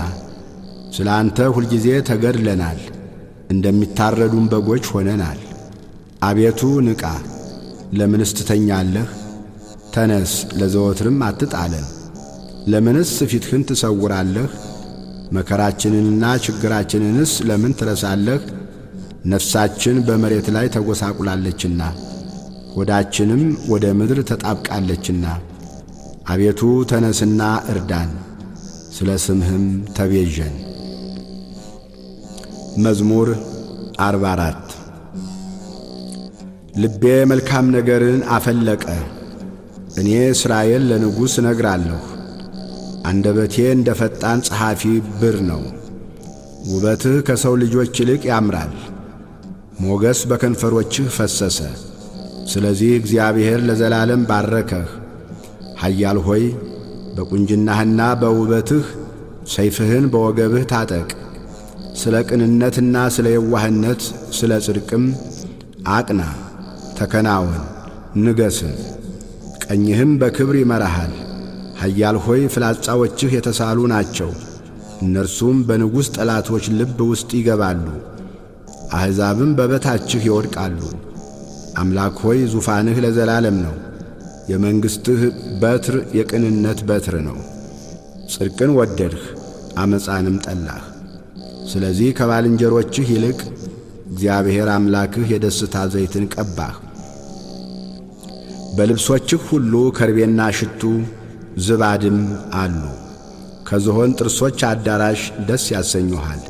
ስለ አንተ ሁልጊዜ ተገድለናል፣ እንደሚታረዱም በጎች ሆነናል። አቤቱ ንቃ፣ ለምንስ ትተኛለህ? ተነስ፣ ለዘወትርም አትጣለን። ለምንስ ፊትህን ትሰውራለህ? መከራችንንና ችግራችንንስ ለምን ትረሳለህ? ነፍሳችን በመሬት ላይ ተጐሳቁላለችና ሆዳችንም ወደ ምድር ተጣብቃለችና። አቤቱ ተነስና እርዳን፣ ስለ ስምህም ተቤዠን። መዝሙር 44 ልቤ መልካም ነገርን አፈለቀ፣ እኔ እስራኤል ለንጉሥ እነግራለሁ። አንደበቴ እንደ ፈጣን ጸሐፊ ብር ነው። ውበትህ ከሰው ልጆች ይልቅ ያምራል፣ ሞገስ በከንፈሮችህ ፈሰሰ። ስለዚህ እግዚአብሔር ለዘላለም ባረከህ። ኃያል ሆይ በቁንጅናህና በውበትህ ሰይፍህን በወገብህ ታጠቅ። ስለ ቅንነትና ስለ የዋህነት ስለ ጽድቅም አቅና፣ ተከናወን፣ ንገስም። ቀኝህም በክብር ይመራሃል። ኃያል ሆይ ፍላጻዎችህ የተሳሉ ናቸው፣ እነርሱም በንጉሥ ጠላቶች ልብ ውስጥ ይገባሉ። አሕዛብም በበታችህ ይወድቃሉ። አምላክ ሆይ ዙፋንህ ለዘላለም ነው። የመንግሥትህ በትር የቅንነት በትር ነው። ጽድቅን ወደድህ፣ ዓመፃንም ጠላህ። ስለዚህ ከባልንጀሮችህ ይልቅ እግዚአብሔር አምላክህ የደስታ ዘይትን ቀባህ። በልብሶችህ ሁሉ ከርቤና ሽቱ ዝባድም አሉ። ከዝሆን ጥርሶች አዳራሽ ደስ ያሰኙሃል።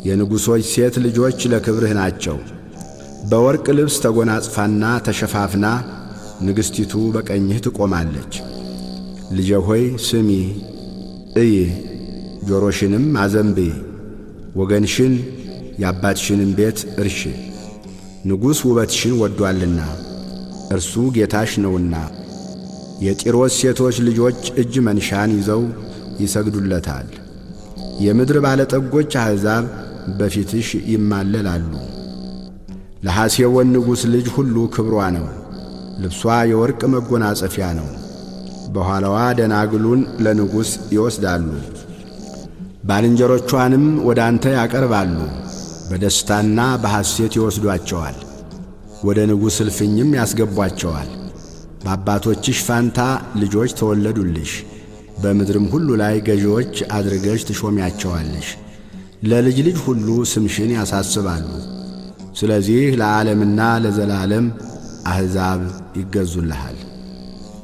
የንጉሶች ሴት ልጆች ለክብርህ ናቸው። በወርቅ ልብስ ተጐናጽፋና ተሸፋፍና ንግሥቲቱ በቀኝህ ትቆማለች። ልጄ ሆይ ስሚ፣ እይ፣ ጆሮሽንም አዘንብዪ። ወገንሽን የአባትሽንም ቤት እርሺ። ንጉሥ ውበትሽን ወዷልና እርሱ ጌታሽ ነውና። የጢሮስ ሴቶች ልጆች እጅ መንሻን ይዘው ይሰግዱለታል። የምድር ባለጠጎች አሕዛብ በፊትሽ ይማለላሉ። ለሐሴቦን ንጉሥ ልጅ ሁሉ ክብሯ ነው። ልብሷ የወርቅ መጎናጸፊያ ነው። በኋላዋ ደናግሉን ለንጉሥ ይወስዳሉ። ባልንጀሮቿንም ወደ አንተ ያቀርባሉ። በደስታና በሐሴት ይወስዷቸዋል። ወደ ንጉሥ እልፍኝም ያስገቧቸዋል። በአባቶችሽ ፋንታ ልጆች ተወለዱልሽ። በምድርም ሁሉ ላይ ገዢዎች አድርገሽ ትሾሚያቸዋለሽ። ለልጅ ልጅ ሁሉ ስምሽን ያሳስባሉ። ስለዚህ ለዓለምና ለዘላለም አሕዛብ ይገዙልሃል።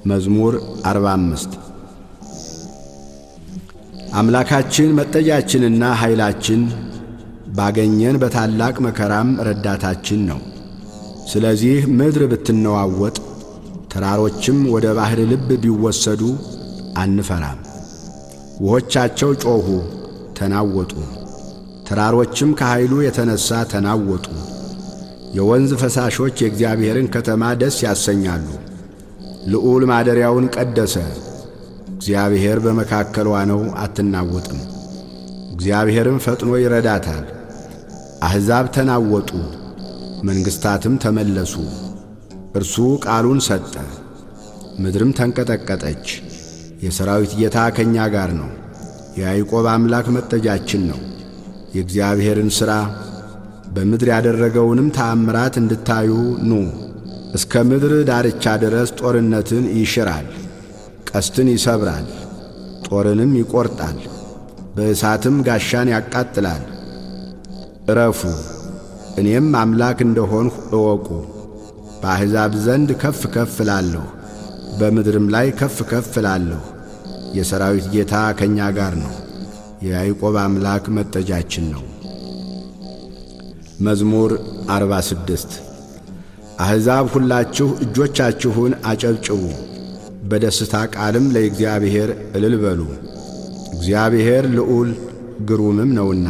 መዝሙር 45 አምላካችን መጠጊያችንና ኃይላችን ባገኘን በታላቅ መከራም ረዳታችን ነው። ስለዚህ ምድር ብትነዋወጥ ተራሮችም ወደ ባሕር ልብ ቢወሰዱ አንፈራም። ውኆቻቸው ጮኹ ተናወጡ፣ ተራሮችም ከኃይሉ የተነሣ ተናወጡ። የወንዝ ፈሳሾች የእግዚአብሔርን ከተማ ደስ ያሰኛሉ። ልዑል ማደሪያውን ቀደሰ። እግዚአብሔር በመካከልዋ ነው፣ አትናወጥም። እግዚአብሔርም ፈጥኖ ይረዳታል። አሕዛብ ተናወጡ፣ መንግሥታትም ተመለሱ። እርሱ ቃሉን ሰጠ፣ ምድርም ተንቀጠቀጠች። የሰራዊት ጌታ ከእኛ ጋር ነው። የያዕቆብ አምላክ መጠጊያችን ነው። የእግዚአብሔርን ሥራ በምድር ያደረገውንም ተአምራት እንድታዩ ኑ። እስከ ምድር ዳርቻ ድረስ ጦርነትን ይሽራል፣ ቀስትን ይሰብራል፣ ጦርንም ይቈርጣል፣ በእሳትም ጋሻን ያቃጥላል። ዕረፉ፣ እኔም አምላክ እንደሆንሁ እወቁ። በአሕዛብ ዘንድ ከፍ ከፍ እላለሁ፣ በምድርም ላይ ከፍ ከፍ እላለሁ። የሰራዊት ጌታ ከእኛ ጋር ነው። የያዕቆብ አምላክ መጠጊያችን ነው። መዝሙር 46 አሕዛብ ሁላችሁ እጆቻችሁን አጨብጭቡ፣ በደስታ ቃልም ለእግዚአብሔር እልል በሉ። እግዚአብሔር ልዑል ግሩምም ነውና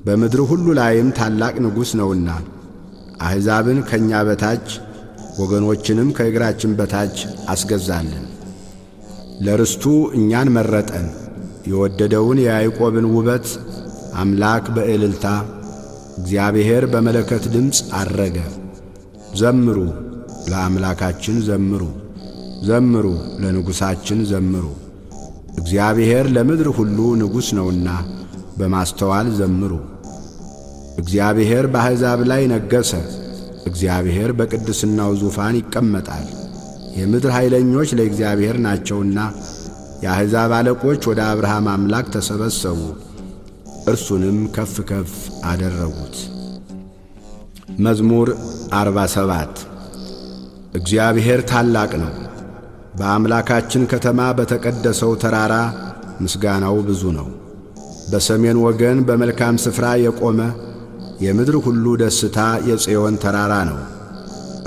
በምድር ሁሉ ላይም ታላቅ ንጉሥ ነውና። አሕዛብን ከእኛ በታች ወገኖችንም ከእግራችን በታች አስገዛልን። ለርስቱ እኛን መረጠን፣ የወደደውን የያዕቆብን ውበት አምላክ በእልልታ እግዚአብሔር በመለከት ድምፅ አረገ። ዘምሩ፣ ለአምላካችን ዘምሩ፣ ዘምሩ፣ ለንጉሣችን ዘምሩ። እግዚአብሔር ለምድር ሁሉ ንጉሥ ነውና በማስተዋል ዘምሩ። እግዚአብሔር በአሕዛብ ላይ ነገሠ። እግዚአብሔር በቅድስናው ዙፋን ይቀመጣል። የምድር ኃይለኞች ለእግዚአብሔር ናቸውና የአሕዛብ አለቆች ወደ አብርሃም አምላክ ተሰበሰቡ፣ እርሱንም ከፍ ከፍ አደረጉት። መዝሙር 47 እግዚአብሔር ታላቅ ነው። በአምላካችን ከተማ በተቀደሰው ተራራ ምስጋናው ብዙ ነው። በሰሜን ወገን በመልካም ስፍራ የቆመ የምድር ሁሉ ደስታ የጽዮን ተራራ ነው።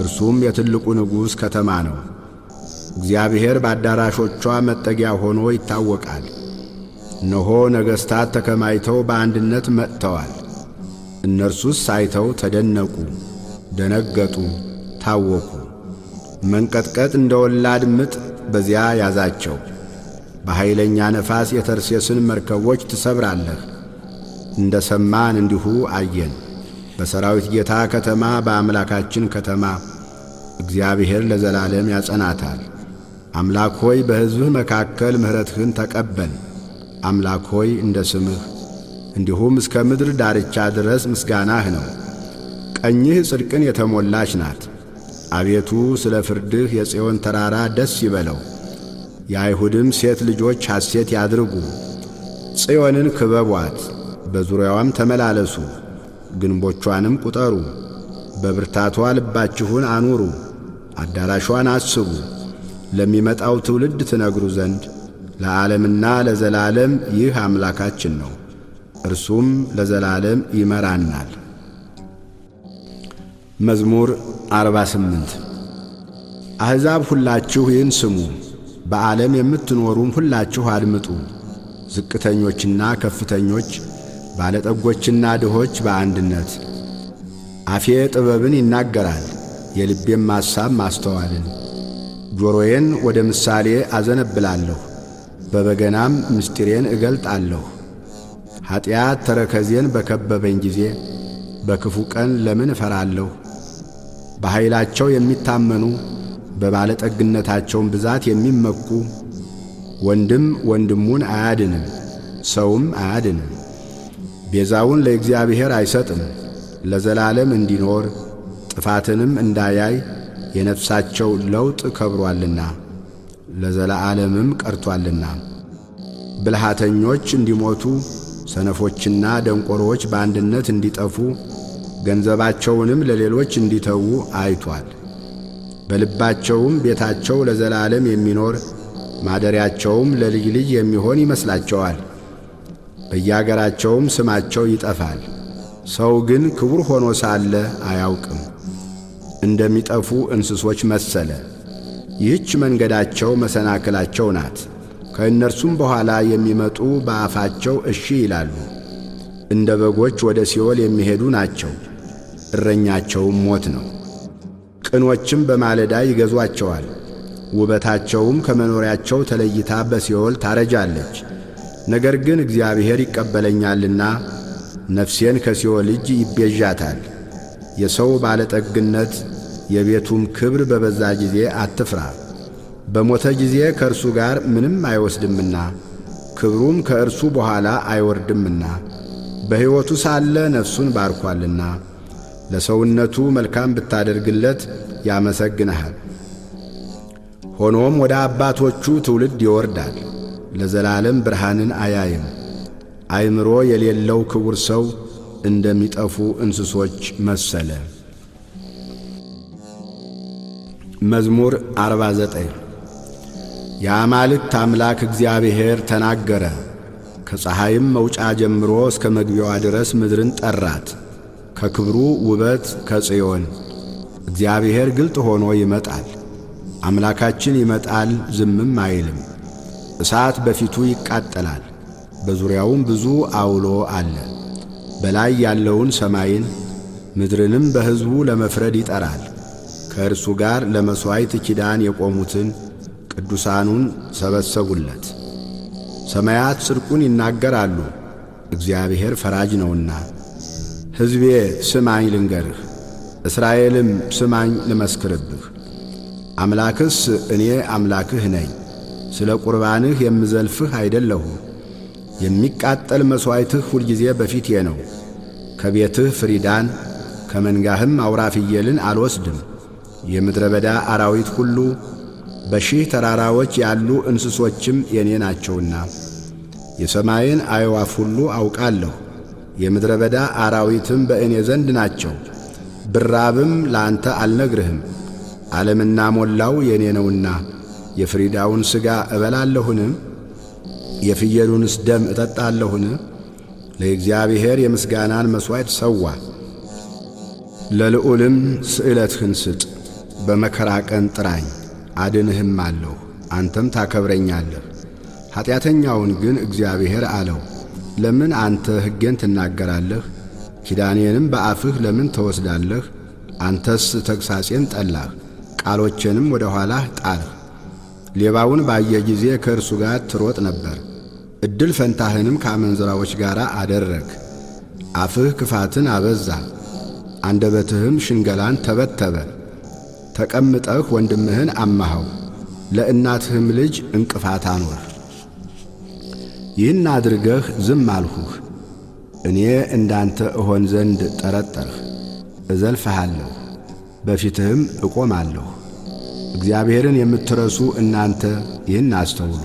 እርሱም የትልቁ ንጉሥ ከተማ ነው። እግዚአብሔር በአዳራሾቿ መጠጊያ ሆኖ ይታወቃል። እነሆ ነገሥታት ተከማይተው በአንድነት መጥተዋል። እነርሱስ አይተው ተደነቁ፣ ደነገጡ፣ ታወኩ። መንቀጥቀጥ እንደ ወላድ ምጥ በዚያ ያዛቸው። በኃይለኛ ነፋስ የተርሴስን መርከቦች ትሰብራለህ። እንደ ሰማን እንዲሁ አየን። በሰራዊት ጌታ ከተማ በአምላካችን ከተማ እግዚአብሔር ለዘላለም ያጸናታል። አምላክ ሆይ በሕዝብህ መካከል ምሕረትህን ተቀበል። አምላክ ሆይ እንደ ስምህ እንዲሁም እስከ ምድር ዳርቻ ድረስ ምስጋናህ ነው። ቀኝህ ጽድቅን የተሞላች ናት። አቤቱ ስለ ፍርድህ የጽዮን ተራራ ደስ ይበለው፣ የአይሁድም ሴት ልጆች ሐሴት ያድርጉ። ጽዮንን ክበቧት፣ በዙሪያዋም ተመላለሱ፣ ግንቦቿንም ቁጠሩ። በብርታቷ ልባችሁን አኑሩ፣ አዳራሿን አስቡ። ለሚመጣው ትውልድ ትነግሩ ዘንድ ለዓለምና ለዘላለም ይህ አምላካችን ነው፣ እርሱም ለዘላለም ይመራናል። መዝሙር 48 አሕዛብ ሁላችሁ ይህን ስሙ፣ በዓለም የምትኖሩም ሁላችሁ አድምጡ። ዝቅተኞችና ከፍተኞች፣ ባለጠጎችና ድሆች በአንድነት። አፌ ጥበብን ይናገራል፣ የልቤም ሐሳብ ማስተዋልን። ጆሮዬን ወደ ምሳሌ አዘነብላለሁ፣ በበገናም ምስጢሬን እገልጣለሁ። ኀጢአት ተረከዜን በከበበኝ ጊዜ በክፉ ቀን ለምን እፈራለሁ? በኃይላቸው የሚታመኑ በባለጠግነታቸውም ብዛት የሚመኩ ወንድም ወንድሙን አያድንም፣ ሰውም አያድንም። ቤዛውን ለእግዚአብሔር አይሰጥም፣ ለዘላለም እንዲኖር ጥፋትንም እንዳያይ የነፍሳቸው ለውጥ ከብሮአልና ለዘላለምም ቀርቶአልና። ብልሃተኞች እንዲሞቱ ሰነፎችና ደንቆሮዎች በአንድነት እንዲጠፉ ገንዘባቸውንም ለሌሎች እንዲተዉ አይቷል። በልባቸውም ቤታቸው ለዘላለም የሚኖር ማደሪያቸውም ለልጅ ልጅ የሚሆን ይመስላቸዋል። በየአገራቸውም ስማቸው ይጠፋል። ሰው ግን ክቡር ሆኖ ሳለ አያውቅም፣ እንደሚጠፉ እንስሶች መሰለ። ይህች መንገዳቸው መሰናክላቸው ናት። ከእነርሱም በኋላ የሚመጡ በአፋቸው እሺ ይላሉ። እንደ በጎች ወደ ሲኦል የሚሄዱ ናቸው፣ እረኛቸውም ሞት ነው። ቅኖችም በማለዳ ይገዟቸዋል፣ ውበታቸውም ከመኖሪያቸው ተለይታ በሲኦል ታረጃለች። ነገር ግን እግዚአብሔር ይቀበለኛልና ነፍሴን ከሲኦል እጅ ይቤዣታል። የሰው ባለጠግነት የቤቱም ክብር በበዛ ጊዜ አትፍራ። በሞተ ጊዜ ከእርሱ ጋር ምንም አይወስድምና ክብሩም ከእርሱ በኋላ አይወርድምና በሕይወቱ ሳለ ነፍሱን ባርኳልና ለሰውነቱ መልካም ብታደርግለት ያመሰግንሃል። ሆኖም ወደ አባቶቹ ትውልድ ይወርዳል፣ ለዘላለም ብርሃንን አያይም። አእምሮ የሌለው ክቡር ሰው እንደሚጠፉ እንስሶች መሰለ። መዝሙር 49 የአማልክት አምላክ እግዚአብሔር ተናገረ። ከፀሐይም መውጫ ጀምሮ እስከ መግቢያዋ ድረስ ምድርን ጠራት። ከክብሩ ውበት ከጽዮን እግዚአብሔር ግልጥ ሆኖ ይመጣል። አምላካችን ይመጣል፣ ዝምም አይልም። እሳት በፊቱ ይቃጠላል፣ በዙሪያውም ብዙ አውሎ አለ። በላይ ያለውን ሰማይን ምድርንም በሕዝቡ ለመፍረድ ይጠራል። ከእርሱ ጋር ለመሥዋዕት ኪዳን የቆሙትን ቅዱሳኑን ሰበሰቡለት። ሰማያት ጽድቁን ይናገራሉ፣ እግዚአብሔር ፈራጅ ነውና። ሕዝቤ ስማኝ ልንገርህ፣ እስራኤልም ስማኝ ልመስክርብህ። አምላክስ እኔ አምላክህ ነኝ፣ ስለ ቁርባንህ የምዘልፍህ አይደለሁም። የሚቃጠል መሥዋዕትህ ሁልጊዜ በፊቴ ነው። ከቤትህ ፍሪዳን ከመንጋህም አውራ ፍየልን አልወስድም። የምድረ በዳ አራዊት ሁሉ በሺህ ተራራዎች ያሉ እንስሶችም የኔ ናቸውና የሰማይን አዕዋፍ ሁሉ አውቃለሁ። የምድረ በዳ አራዊትም በእኔ ዘንድ ናቸው። ብራብም ለአንተ አልነግርህም፣ ዓለምና ሞላው የኔ ነውና። የፍሪዳውን ሥጋ እበላለሁን? የፍየሉንስ ደም እጠጣለሁን? ለእግዚአብሔር የምስጋናን መሥዋዕት ሰዋ፣ ለልዑልም ስእለትህን ስጥ። በመከራ ቀን ጥራኝ አድንህም አለሁ፣ አንተም ታከብረኛለህ። ኀጢአተኛውን ግን እግዚአብሔር አለው፣ ለምን አንተ ሕጌን ትናገራለህ? ኪዳኔንም በአፍህ ለምን ትወስዳለህ? አንተስ ተግሣጼን ጠላህ፣ ቃሎቼንም ወደ ኋላህ ጣልህ። ሌባውን ባየ ጊዜ ከእርሱ ጋር ትሮጥ ነበር፣ ዕድል ፈንታህንም ከአመንዝራዎች ጋር አደረግ። አፍህ ክፋትን አበዛ፣ አንደበትህም ሽንገላን ተበተበ። ተቀምጠህ ወንድምህን አማኸው፣ ለእናትህም ልጅ እንቅፋት አኖር። ይህን አድርገህ ዝም አልሁህ። እኔ እንዳንተ እሆን ዘንድ ጠረጠርህ። እዘልፍሃለሁ፣ በፊትህም እቆማለሁ። እግዚአብሔርን የምትረሱ እናንተ ይህን አስተውሉ።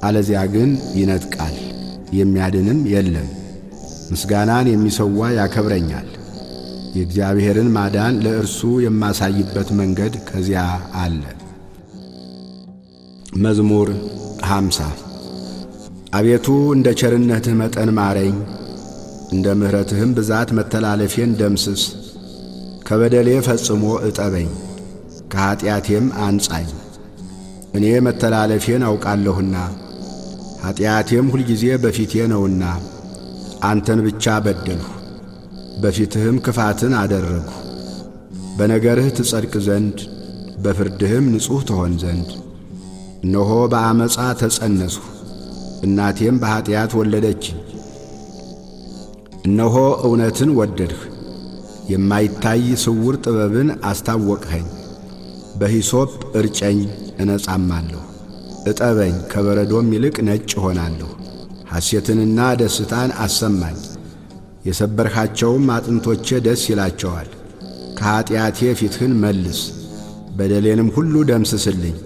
አለዚያ ግን ይነጥቃል፣ የሚያድንም የለም። ምስጋናን የሚሰዋ ያከብረኛል። የእግዚአብሔርን ማዳን ለእርሱ የማሳይበት መንገድ ከዚያ አለ። መዝሙር 50 አቤቱ እንደ ቸርነትህ መጠን ማረኝ፣ እንደ ምሕረትህም ብዛት መተላለፌን ደምስስ። ከበደሌ ፈጽሞ እጠበኝ፣ ከኀጢአቴም አንጻኝ። እኔ መተላለፌን አውቃለሁና ኀጢአቴም ሁልጊዜ በፊቴ ነውና። አንተን ብቻ በደልሁ፣ በፊትህም ክፋትን አደረግሁ። በነገርህ ትጸድቅ ዘንድ በፍርድህም ንጹሕ ትሆን ዘንድ። እነሆ በአመፃ ተጸነስሁ፣ እናቴም በኀጢአት ወለደችኝ። እነሆ እውነትን ወደድህ፣ የማይታይ ስውር ጥበብን አስታወቅኸኝ። በሂሶጵ እርጨኝ እነጻማለሁ፣ እጠበኝ ከበረዶም ይልቅ ነጭ ሆናለሁ። ሐሴትንና ደስታን አሰማኝ፣ የሰበርኻቸውም አጥንቶቼ ደስ ይላቸዋል። ከኀጢአቴ ፊትህን መልስ፣ በደሌንም ሁሉ ደምስስልኝ።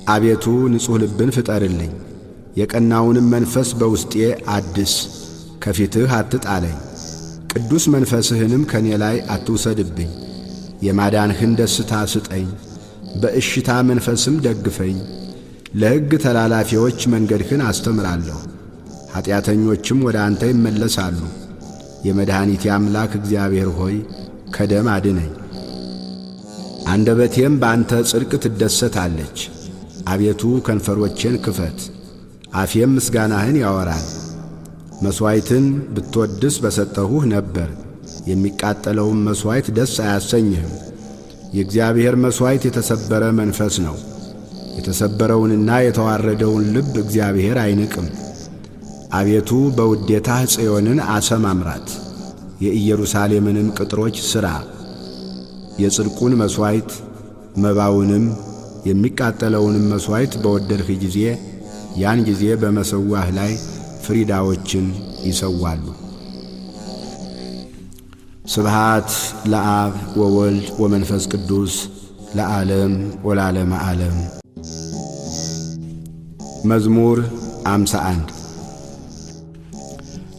አቤቱ ንጹሕ ልብን ፍጠርልኝ፣ የቀናውንም መንፈስ በውስጤ አድስ። ከፊትህ አትጣለኝ፣ ቅዱስ መንፈስህንም ከኔ ላይ አትውሰድብኝ። የማዳንህን ደስታ ስጠኝ፣ በእሽታ መንፈስም ደግፈኝ። ለሕግ ተላላፊዎች መንገድህን አስተምራለሁ፣ ኀጢአተኞችም ወደ አንተ ይመለሳሉ። የመድኃኒቴ አምላክ እግዚአብሔር ሆይ ከደም አድነኝ። አንደበቴም በአንተ ጽድቅ ትደሰታለች። አቤቱ ከንፈሮቼን ክፈት፣ አፌም ምስጋናህን ያወራል። መሥዋዕትን ብትወድስ በሰጠሁህ ነበር፣ የሚቃጠለውም መሥዋዕት ደስ አያሰኝህም። የእግዚአብሔር መሥዋዕት የተሰበረ መንፈስ ነው፣ የተሰበረውንና የተዋረደውን ልብ እግዚአብሔር አይንቅም። አቤቱ በውዴታህ ጽዮንን አሰማምራት፣ የኢየሩሳሌምንም ቅጥሮች ሥራ። የጽድቁን መሥዋዕት መባውንም የሚቃጠለውንም መሥዋዕት በወደድህ ጊዜ ያን ጊዜ በመሠዊያህ ላይ ፍሪዳዎችን ይሰዋሉ። ስብሃት ለአብ ወወልድ ወመንፈስ ቅዱስ ለዓለም ወለዓለመ ዓለም። መዝሙር 51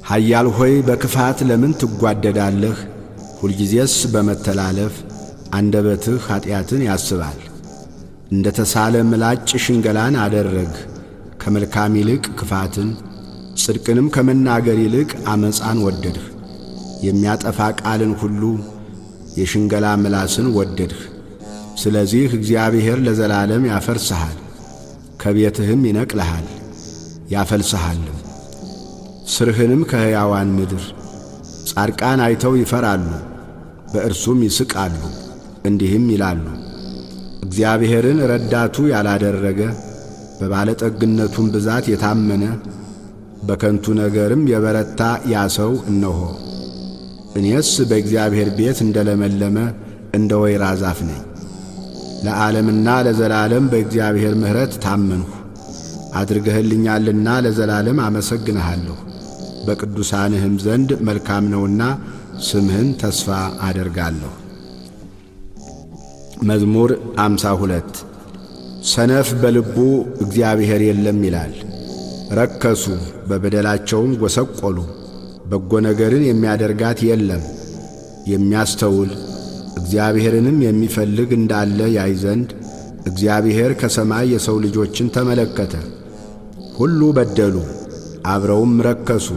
ኃያል ሆይ በክፋት ለምን ትጓደዳለህ? ሁልጊዜስ በመተላለፍ አንደበትህ ኀጢአትን ያስባል። እንደ ተሳለ ምላጭ ሽንገላን አደረግህ። ከመልካም ይልቅ ክፋትን፣ ጽድቅንም ከመናገር ይልቅ አመፃን ወደድህ። የሚያጠፋ ቃልን ሁሉ የሽንገላ ምላስን ወደድህ። ስለዚህ እግዚአብሔር ለዘላለም ያፈርስሃል፣ ከቤትህም ይነቅልሃል ያፈልስሃልም። ስርህንም ከሕያዋን ምድር ጻድቃን አይተው ይፈራሉ፣ በእርሱም ይስቃሉ፣ እንዲህም ይላሉ፣ እግዚአብሔርን ረዳቱ ያላደረገ በባለጠግነቱም ብዛት የታመነ በከንቱ ነገርም የበረታ ያ ሰው እነሆ። እኔስ በእግዚአብሔር ቤት እንደ ለመለመ እንደ ወይራ ዛፍ ነኝ። ለዓለምና ለዘላለም በእግዚአብሔር ምሕረት ታመንሁ። አድርገህልኛልና ለዘላለም አመሰግንሃለሁ። በቅዱሳንህም ዘንድ መልካም ነውና ስምህን ተስፋ አደርጋለሁ። መዝሙር 52 ሰነፍ በልቡ እግዚአብሔር የለም ይላል። ረከሱ፣ በበደላቸውም ጐሰቈሉ። በጎ ነገርን የሚያደርጋት የለም። የሚያስተውል እግዚአብሔርንም የሚፈልግ እንዳለ ያይ ዘንድ እግዚአብሔር ከሰማይ የሰው ልጆችን ተመለከተ። ሁሉ በደሉ፣ አብረውም ረከሱ፣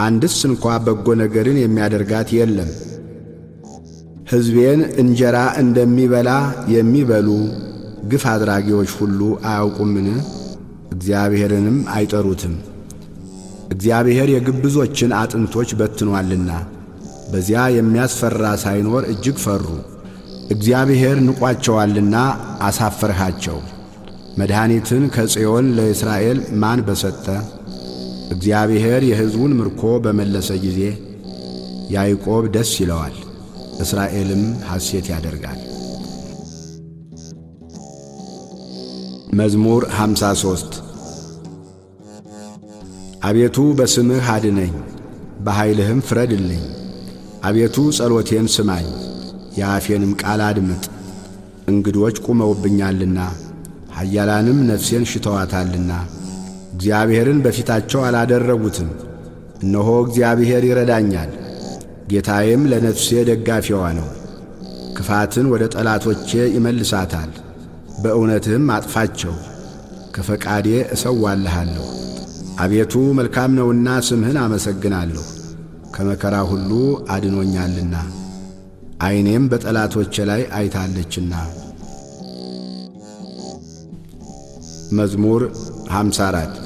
አንድስ እንኳ በጎ ነገርን የሚያደርጋት የለም። ሕዝቤን እንጀራ እንደሚበላ የሚበሉ ግፍ አድራጊዎች ሁሉ አያውቁምን? እግዚአብሔርንም አይጠሩትም። እግዚአብሔር የግብዞችን አጥንቶች በትኗልና በዚያ የሚያስፈራ ሳይኖር እጅግ ፈሩ። እግዚአብሔር ንቋቸዋልና አሳፈርሃቸው። መድኃኒትን ከጽዮን ለእስራኤል ማን በሰጠ? እግዚአብሔር የሕዝቡን ምርኮ በመለሰ ጊዜ ያዕቆብ ደስ ይለዋል፣ እስራኤልም ሐሴት ያደርጋል። መዝሙር 53 አቤቱ በስምህ አድነኝ፣ በኃይልህም ፍረድልኝ። አቤቱ ጸሎቴን ስማኝ፣ የአፌንም ቃል አድምጥ። እንግዶች ቁመውብኛልና ኃያላንም ነፍሴን ሽተዋታልና እግዚአብሔርን በፊታቸው አላደረጉትም። እነሆ እግዚአብሔር ይረዳኛል፣ ጌታዬም ለነፍሴ ደጋፊዋ ነው። ክፋትን ወደ ጠላቶቼ ይመልሳታል፣ በእውነትህም አጥፋቸው። ከፈቃዴ እሰዋልሃለሁ። አቤቱ መልካም ነውና ስምህን አመሰግናለሁ፣ ከመከራ ሁሉ አድኖኛልና ዓይኔም በጠላቶቼ ላይ አይታለችና። መዝሙር 54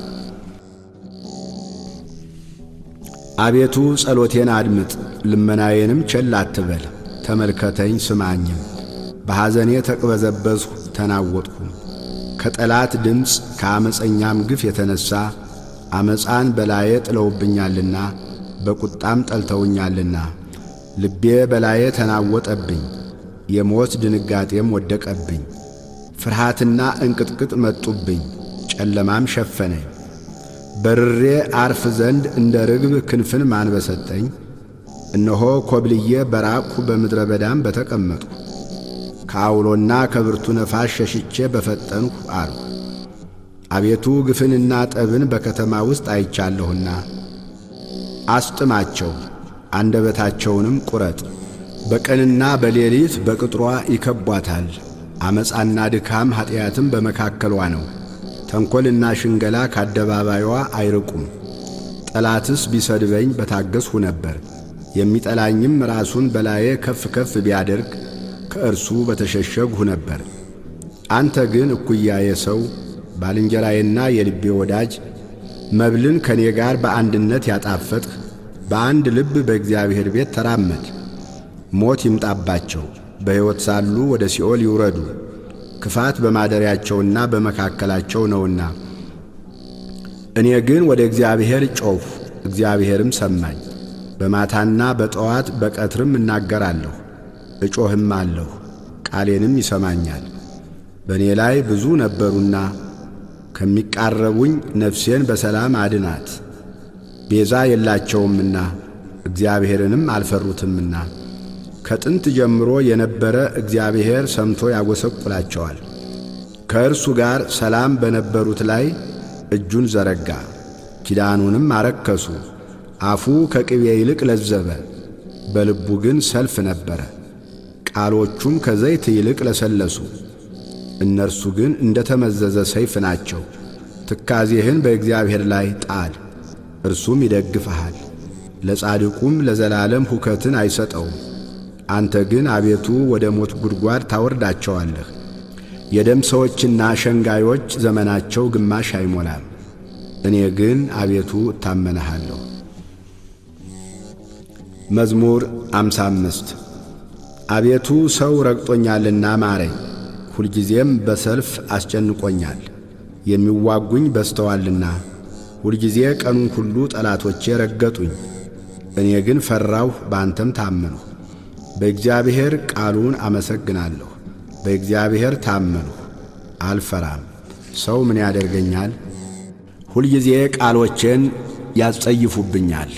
አቤቱ ጸሎቴን አድምጥ፣ ልመናዬንም ቸል አትበል። ተመልከተኝ ስማኝም፣ በሐዘኔ ተቅበዘበዝሁ ተናወጥሁ። ከጠላት ድምፅ ከአመፀኛም ግፍ የተነሣ አመፃን በላዬ ጥለውብኛልና በቁጣም ጠልተውኛልና። ልቤ በላዬ ተናወጠብኝ፣ የሞት ድንጋጤም ወደቀብኝ። ፍርሃትና እንቅጥቅጥ መጡብኝ፣ ጨለማም ሸፈነኝ። በርሬ አርፍ ዘንድ እንደ ርግብ ክንፍን ማን በሰጠኝ? እነሆ ኮብልዬ በራቅሁ በምድረ በዳም በተቀመጥሁ። ከአውሎና ከብርቱ ነፋስ ሸሽቼ በፈጠንሁ አልሁ። አቤቱ ግፍንና ጠብን በከተማ ውስጥ አይቻለሁና አስጥማቸው፣ አንደበታቸውንም ቁረጥ። በቀንና በሌሊት በቅጥሯ ይከቧታል። አመፃና ድካም ኀጢአትም በመካከሏ ነው። ተንኰልና ሽንገላ ከአደባባይዋ አይርቁም። ጠላትስ ቢሰድበኝ በታገሥሁ ነበር። የሚጠላኝም ራሱን በላዬ ከፍ ከፍ ቢያደርግ ከእርሱ በተሸሸግሁ ነበር። አንተ ግን እኩያዬ ሰው፣ ባልንጀራዬና የልቤ ወዳጅ፣ መብልን ከኔ ጋር በአንድነት ያጣፈጥህ፣ በአንድ ልብ በእግዚአብሔር ቤት ተራመድ። ሞት ይምጣባቸው፣ በሕይወት ሳሉ ወደ ሲኦል ይውረዱ። ክፋት በማደሪያቸውና በመካከላቸው ነውና። እኔ ግን ወደ እግዚአብሔር ጮኽሁ፣ እግዚአብሔርም ሰማኝ። በማታና በጠዋት በቀትርም እናገራለሁ፣ እጮህም አለሁ፣ ቃሌንም ይሰማኛል። በእኔ ላይ ብዙ ነበሩና ከሚቃረቡኝ ነፍሴን በሰላም አድናት። ቤዛ የላቸውምና እግዚአብሔርንም አልፈሩትምና። ከጥንት ጀምሮ የነበረ እግዚአብሔር ሰምቶ ያጐሰቁላቸዋል። ከእርሱ ጋር ሰላም በነበሩት ላይ እጁን ዘረጋ፣ ኪዳኑንም አረከሱ። አፉ ከቅቤ ይልቅ ለዘበ፣ በልቡ ግን ሰልፍ ነበረ። ቃሎቹም ከዘይት ይልቅ ለሰለሱ፣ እነርሱ ግን እንደ ተመዘዘ ሰይፍ ናቸው። ትካዜህን በእግዚአብሔር ላይ ጣል፣ እርሱም ይደግፍሃል። ለጻድቁም ለዘላለም ሁከትን አይሰጠውም። አንተ ግን አቤቱ ወደ ሞት ጉድጓድ ታወርዳቸዋለህ። የደም ሰዎችና ሸንጋዮች ዘመናቸው ግማሽ አይሞላም። እኔ ግን አቤቱ እታመንሃለሁ። መዝሙር 55 አቤቱ ሰው ረግጦኛልና ማረኝ፣ ሁልጊዜም በሰልፍ አስጨንቆኛል። የሚዋጉኝ በዝተዋልና ሁልጊዜ ቀኑን ሁሉ ጠላቶቼ ረገጡኝ። እኔ ግን ፈራሁ፣ በአንተም ታመንሁ። በእግዚአብሔር ቃሉን አመሰግናለሁ። በእግዚአብሔር ታመንሁ፣ አልፈራም። ሰው ምን ያደርገኛል? ሁልጊዜ ቃሎቼን ያስጸይፉብኛል።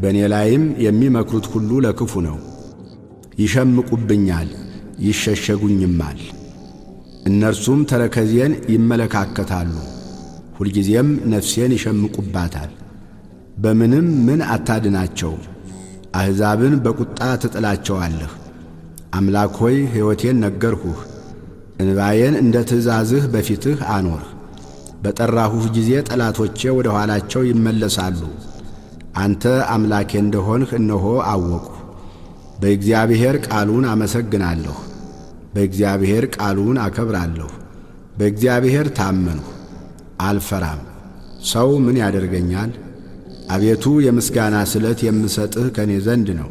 በእኔ ላይም የሚመክሩት ሁሉ ለክፉ ነው። ይሸምቁብኛል፣ ይሸሸጉኝማል። እነርሱም ተረከዜን ይመለካከታሉ፣ ሁልጊዜም ነፍሴን ይሸምቁባታል። በምንም ምን አታድናቸው። አሕዛብን በቁጣ ትጥላቸዋለህ። አምላክ ሆይ ሕይወቴን ነገርሁህ፣ እንባዬን እንደ ትእዛዝህ በፊትህ አኖርህ። በጠራሁህ ጊዜ ጠላቶቼ ወደ ኋላቸው ይመለሳሉ። አንተ አምላኬ እንደሆንህ እነሆ አወቅሁ። በእግዚአብሔር ቃሉን አመሰግናለሁ፣ በእግዚአብሔር ቃሉን አከብራለሁ። በእግዚአብሔር ታመንሁ፣ አልፈራም። ሰው ምን ያደርገኛል? አቤቱ የምስጋና ስለት የምሰጥህ ከኔ ዘንድ ነው።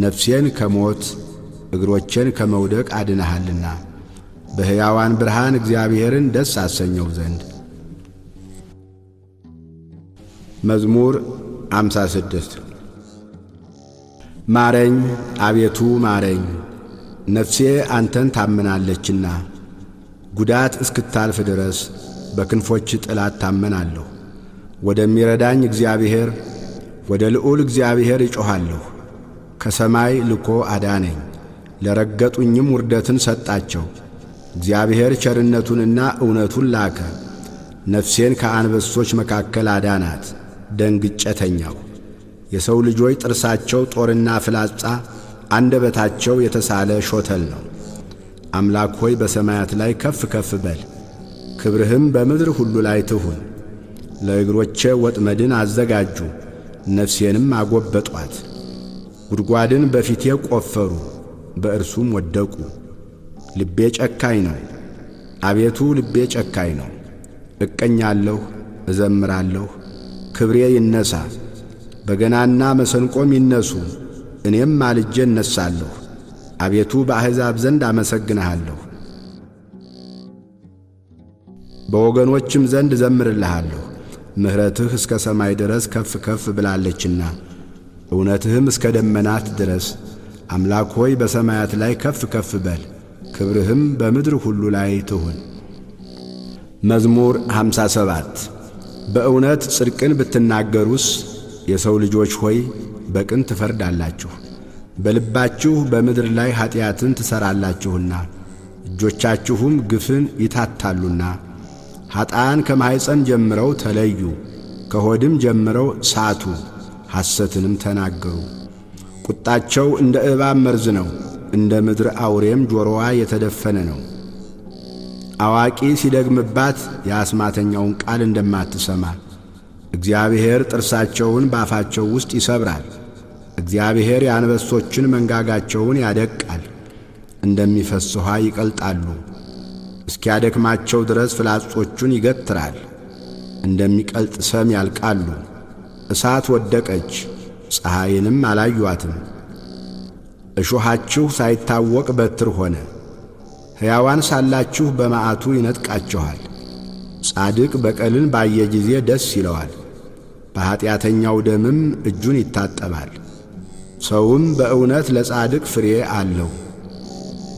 ነፍሴን ከሞት እግሮቼን ከመውደቅ አድነሃልና በሕያዋን ብርሃን እግዚአብሔርን ደስ አሰኘው ዘንድ። መዝሙር 56 ማረኝ አቤቱ ማረኝ፣ ነፍሴ አንተን ታምናለችና። ጉዳት እስክታልፍ ድረስ በክንፎች ጥላ ታመናለሁ። ወደሚረዳኝ እግዚአብሔር ወደ ልዑል እግዚአብሔር እጮኻለሁ። ከሰማይ ልኮ አዳነኝ፣ ለረገጡኝም ውርደትን ሰጣቸው። እግዚአብሔር ቸርነቱንና እውነቱን ላከ፣ ነፍሴን ከአንበሶች መካከል አዳናት። ደንግጬ ተኛሁ። የሰው ልጆች ጥርሳቸው ጦርና ፍላጻ፣ አንደበታቸው የተሳለ ሾተል ነው። አምላክ ሆይ በሰማያት ላይ ከፍ ከፍ በል፣ ክብርህም በምድር ሁሉ ላይ ትሁን። ለእግሮቼ ወጥመድን አዘጋጁ፣ ነፍሴንም አጐበጧት። ጉድጓድን በፊቴ ቈፈሩ፣ በእርሱም ወደቁ። ልቤ ጨካኝ ነው፣ አቤቱ ልቤ ጨካኝ ነው። እቀኛለሁ፣ እዘምራለሁ፣ ክብሬ ይነሣ። በገናና መሰንቆም ይነሱ፣ እኔም ማልጄ እነሣለሁ። አቤቱ በአሕዛብ ዘንድ አመሰግንሃለሁ፣ በወገኖችም ዘንድ እዘምርልሃለሁ። ምሕረትህ እስከ ሰማይ ድረስ ከፍ ከፍ ብላለችና፣ እውነትህም እስከ ደመናት ድረስ። አምላክ ሆይ በሰማያት ላይ ከፍ ከፍ በል፣ ክብርህም በምድር ሁሉ ላይ ትሁን። መዝሙር 57 በእውነት ጽድቅን ብትናገሩስ የሰው ልጆች ሆይ በቅን ትፈርዳላችሁ። በልባችሁ በምድር ላይ ኀጢአትን ትሠራላችሁና እጆቻችሁም ግፍን ይታታሉና። ኀጣን ከማኅፀን ጀምረው ተለዩ፣ ከሆድም ጀምረው ሳቱ፣ ሐሰትንም ተናገሩ። ቁጣቸው እንደ እባብ መርዝ ነው፣ እንደ ምድር አውሬም ጆሮዋ የተደፈነ ነው። አዋቂ ሲደግምባት የአስማተኛውን ቃል እንደማትሰማ እግዚአብሔር ጥርሳቸውን በአፋቸው ውስጥ ይሰብራል። እግዚአብሔር የአንበሶችን መንጋጋቸውን ያደቃል፣ እንደሚፈስስ ውኃ ይቀልጣሉ። እስኪያደክማቸው ድረስ ፍላጾቹን ይገትራል፣ እንደሚቀልጥ ሰም ያልቃሉ። እሳት ወደቀች፣ ፀሐይንም አላዩአትም። እሾኻችሁ ሳይታወቅ በትር ሆነ። ሕያዋን ሳላችሁ በመዓቱ ይነጥቃችኋል። ጻድቅ በቀልን ባየ ጊዜ ደስ ይለዋል፣ በኀጢአተኛው ደምም እጁን ይታጠባል። ሰውም በእውነት ለጻድቅ ፍሬ አለው፣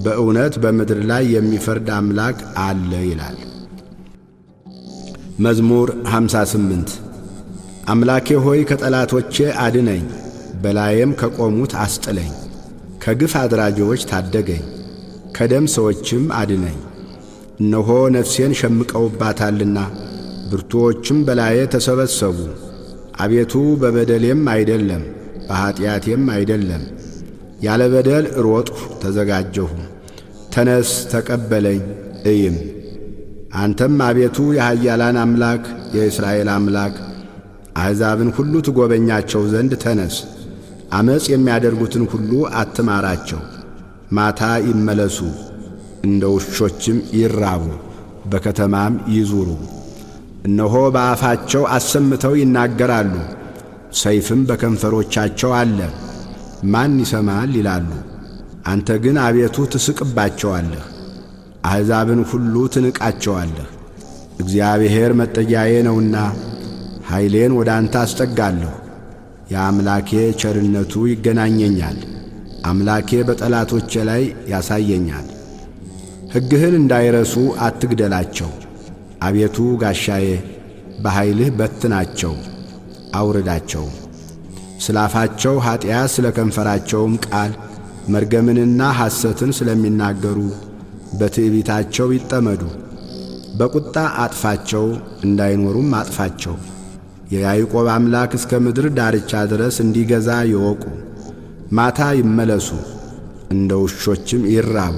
በእውነት በምድር ላይ የሚፈርድ አምላክ አለ ይላል። መዝሙር 58 አምላኬ ሆይ ከጠላቶቼ አድነኝ፣ በላዬም ከቆሙት አስጥለኝ። ከግፍ አድራጊዎች ታደገኝ፣ ከደም ሰዎችም አድነኝ። እነሆ ነፍሴን ሸምቀውባታልና ብርቱዎችም በላዬ ተሰበሰቡ። አቤቱ በበደሌም አይደለም በኀጢአቴም አይደለም፣ ያለ በደል ሮጥሁ ተዘጋጀሁ። ተነስ ተቀበለኝ እይም። አንተም አቤቱ የኃያላን አምላክ የእስራኤል አምላክ አሕዛብን ሁሉ ትጐበኛቸው ዘንድ ተነስ። ዓመፅ የሚያደርጉትን ሁሉ አትማራቸው። ማታ ይመለሱ፣ እንደ ውሾችም ይራቡ፣ በከተማም ይዙሩ። እነሆ በአፋቸው አሰምተው ይናገራሉ፣ ሰይፍም በከንፈሮቻቸው አለ። ማን ይሰማል ይላሉ። አንተ ግን አቤቱ ትስቅባቸዋለህ፣ አሕዛብን ሁሉ ትንቃቸዋለህ። እግዚአብሔር መጠጊያዬ ነውና ኃይሌን ወደ አንተ አስጠጋለሁ። የአምላኬ ቸርነቱ ይገናኘኛል፣ አምላኬ በጠላቶቼ ላይ ያሳየኛል። ሕግህን እንዳይረሱ አትግደላቸው። አቤቱ ጋሻዬ በኃይልህ በትናቸው አውርዳቸው። ስለ አፋቸው ኀጢአት ስለ ከንፈራቸውም ቃል መርገምንና ሐሰትን ስለሚናገሩ በትዕቢታቸው ይጠመዱ። በቁጣ አጥፋቸው፣ እንዳይኖሩም አጥፋቸው። የያዕቆብ አምላክ እስከ ምድር ዳርቻ ድረስ እንዲገዛ ይወቁ። ማታ ይመለሱ፣ እንደ ውሾችም ይራቡ፣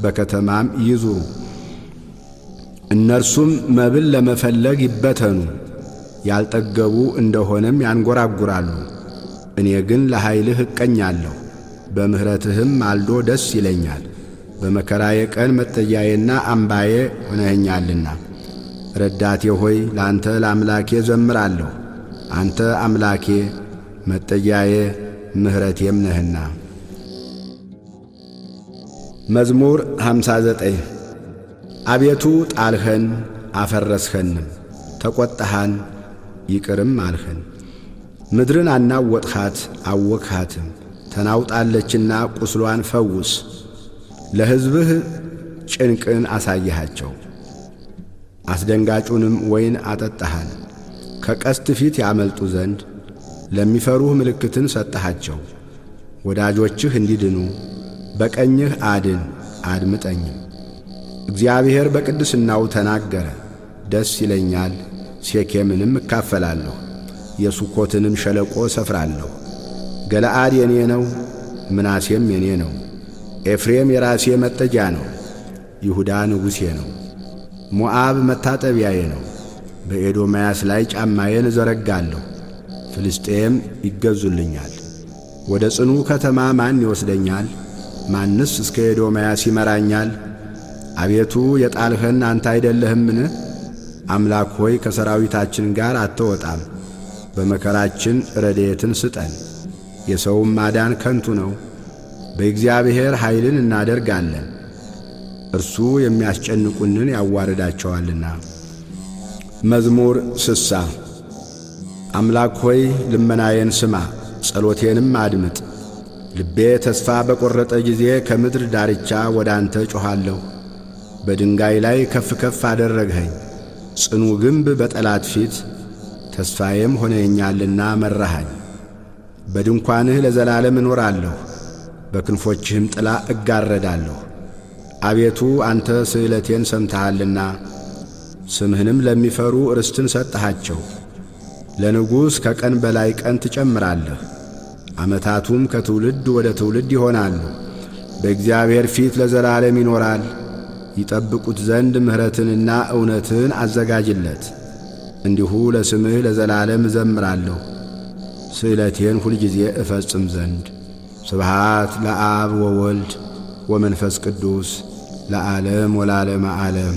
በከተማም ይዙሩ። እነርሱም መብል ለመፈለግ ይበተኑ፣ ያልጠገቡ እንደሆነም ያንጐራጕራሉ። እኔ ግን ለኃይልህ እቀኛለሁ፣ በምሕረትህም ማልዶ ደስ ይለኛል። በመከራዬ ቀን መጠጊያዬና አምባዬ ሆነኸኛልና። ረዳቴ ሆይ ለአንተ ለአምላኬ ዘምራለሁ። አንተ አምላኬ መጠጊያዬ ምሕረቴም ነህና። መዝሙር 59 አቤቱ ጣልኸን አፈረስኸንም፣ ተቈጣሃን ይቅርም አልኸን። ምድርን አናወጥኻት አወክሃትም፣ ተናውጣለችና ቁስሏን ፈውስ። ለሕዝብህ ጭንቅን አሳየሃቸው፣ አስደንጋጩንም ወይን አጠጣሃል። ከቀስት ፊት ያመልጡ ዘንድ ለሚፈሩህ ምልክትን ሰጠሃቸው። ወዳጆችህ እንዲድኑ በቀኝህ አድን፣ አድምጠኝም። እግዚአብሔር በቅድስናው ተናገረ፣ ደስ ይለኛል። ሴኬምንም እካፈላለሁ፣ የሱኮትንም ሸለቆ ሰፍራለሁ። ገለዓድ የኔ ነው፣ ምናሴም የኔ ነው። ኤፍሬም የራሴ መጠጊያ ነው፣ ይሁዳ ንጉሴ ነው። ሞዓብ መታጠቢያዬ ነው፣ በኤዶምያስ ላይ ጫማዬን እዘረጋለሁ። ፍልስጤም ይገዙልኛል። ወደ ጽኑ ከተማ ማን ይወስደኛል? ማንስ እስከ ኤዶምያስ ይመራኛል? አቤቱ የጣልኸን አንተ አይደለህምን? አምላክ ሆይ ከሰራዊታችን ጋር አትወጣም። በመከራችን ረድኤትን ስጠን። የሰውም ማዳን ከንቱ ነው። በእግዚአብሔር ኃይልን እናደርጋለን፣ እርሱ የሚያስጨንቁንን ያዋርዳቸዋልና። መዝሙር 60 አምላክ ሆይ ልመናዬን ስማ፣ ጸሎቴንም አድምጥ። ልቤ ተስፋ በቈረጠ ጊዜ ከምድር ዳርቻ ወደ አንተ ጮኻለሁ። በድንጋይ ላይ ከፍ ከፍ አደረግኸኝ፣ ጽኑ ግንብ በጠላት ፊት። ተስፋዬም ሆነኛልና መራሃኝ። በድንኳንህ ለዘላለም እኖራለሁ፣ በክንፎችህም ጥላ እጋረዳለሁ። አቤቱ አንተ ስእለቴን ሰምተሃልና ስምህንም ለሚፈሩ ርስትን ሰጠሃቸው። ለንጉሥ ከቀን በላይ ቀን ትጨምራለህ፣ ዓመታቱም ከትውልድ ወደ ትውልድ ይሆናሉ። በእግዚአብሔር ፊት ለዘላለም ይኖራል። ይጠብቁት ዘንድ ምሕረትንና እውነትን አዘጋጅለት። እንዲሁ ለስምህ ለዘላለም እዘምራለሁ፣ ስእለቴን ሁልጊዜ እፈጽም ዘንድ። ስብሃት ለአብ ወወልድ ወመንፈስ ቅዱስ ለዓለም ወላለመ ዓለም።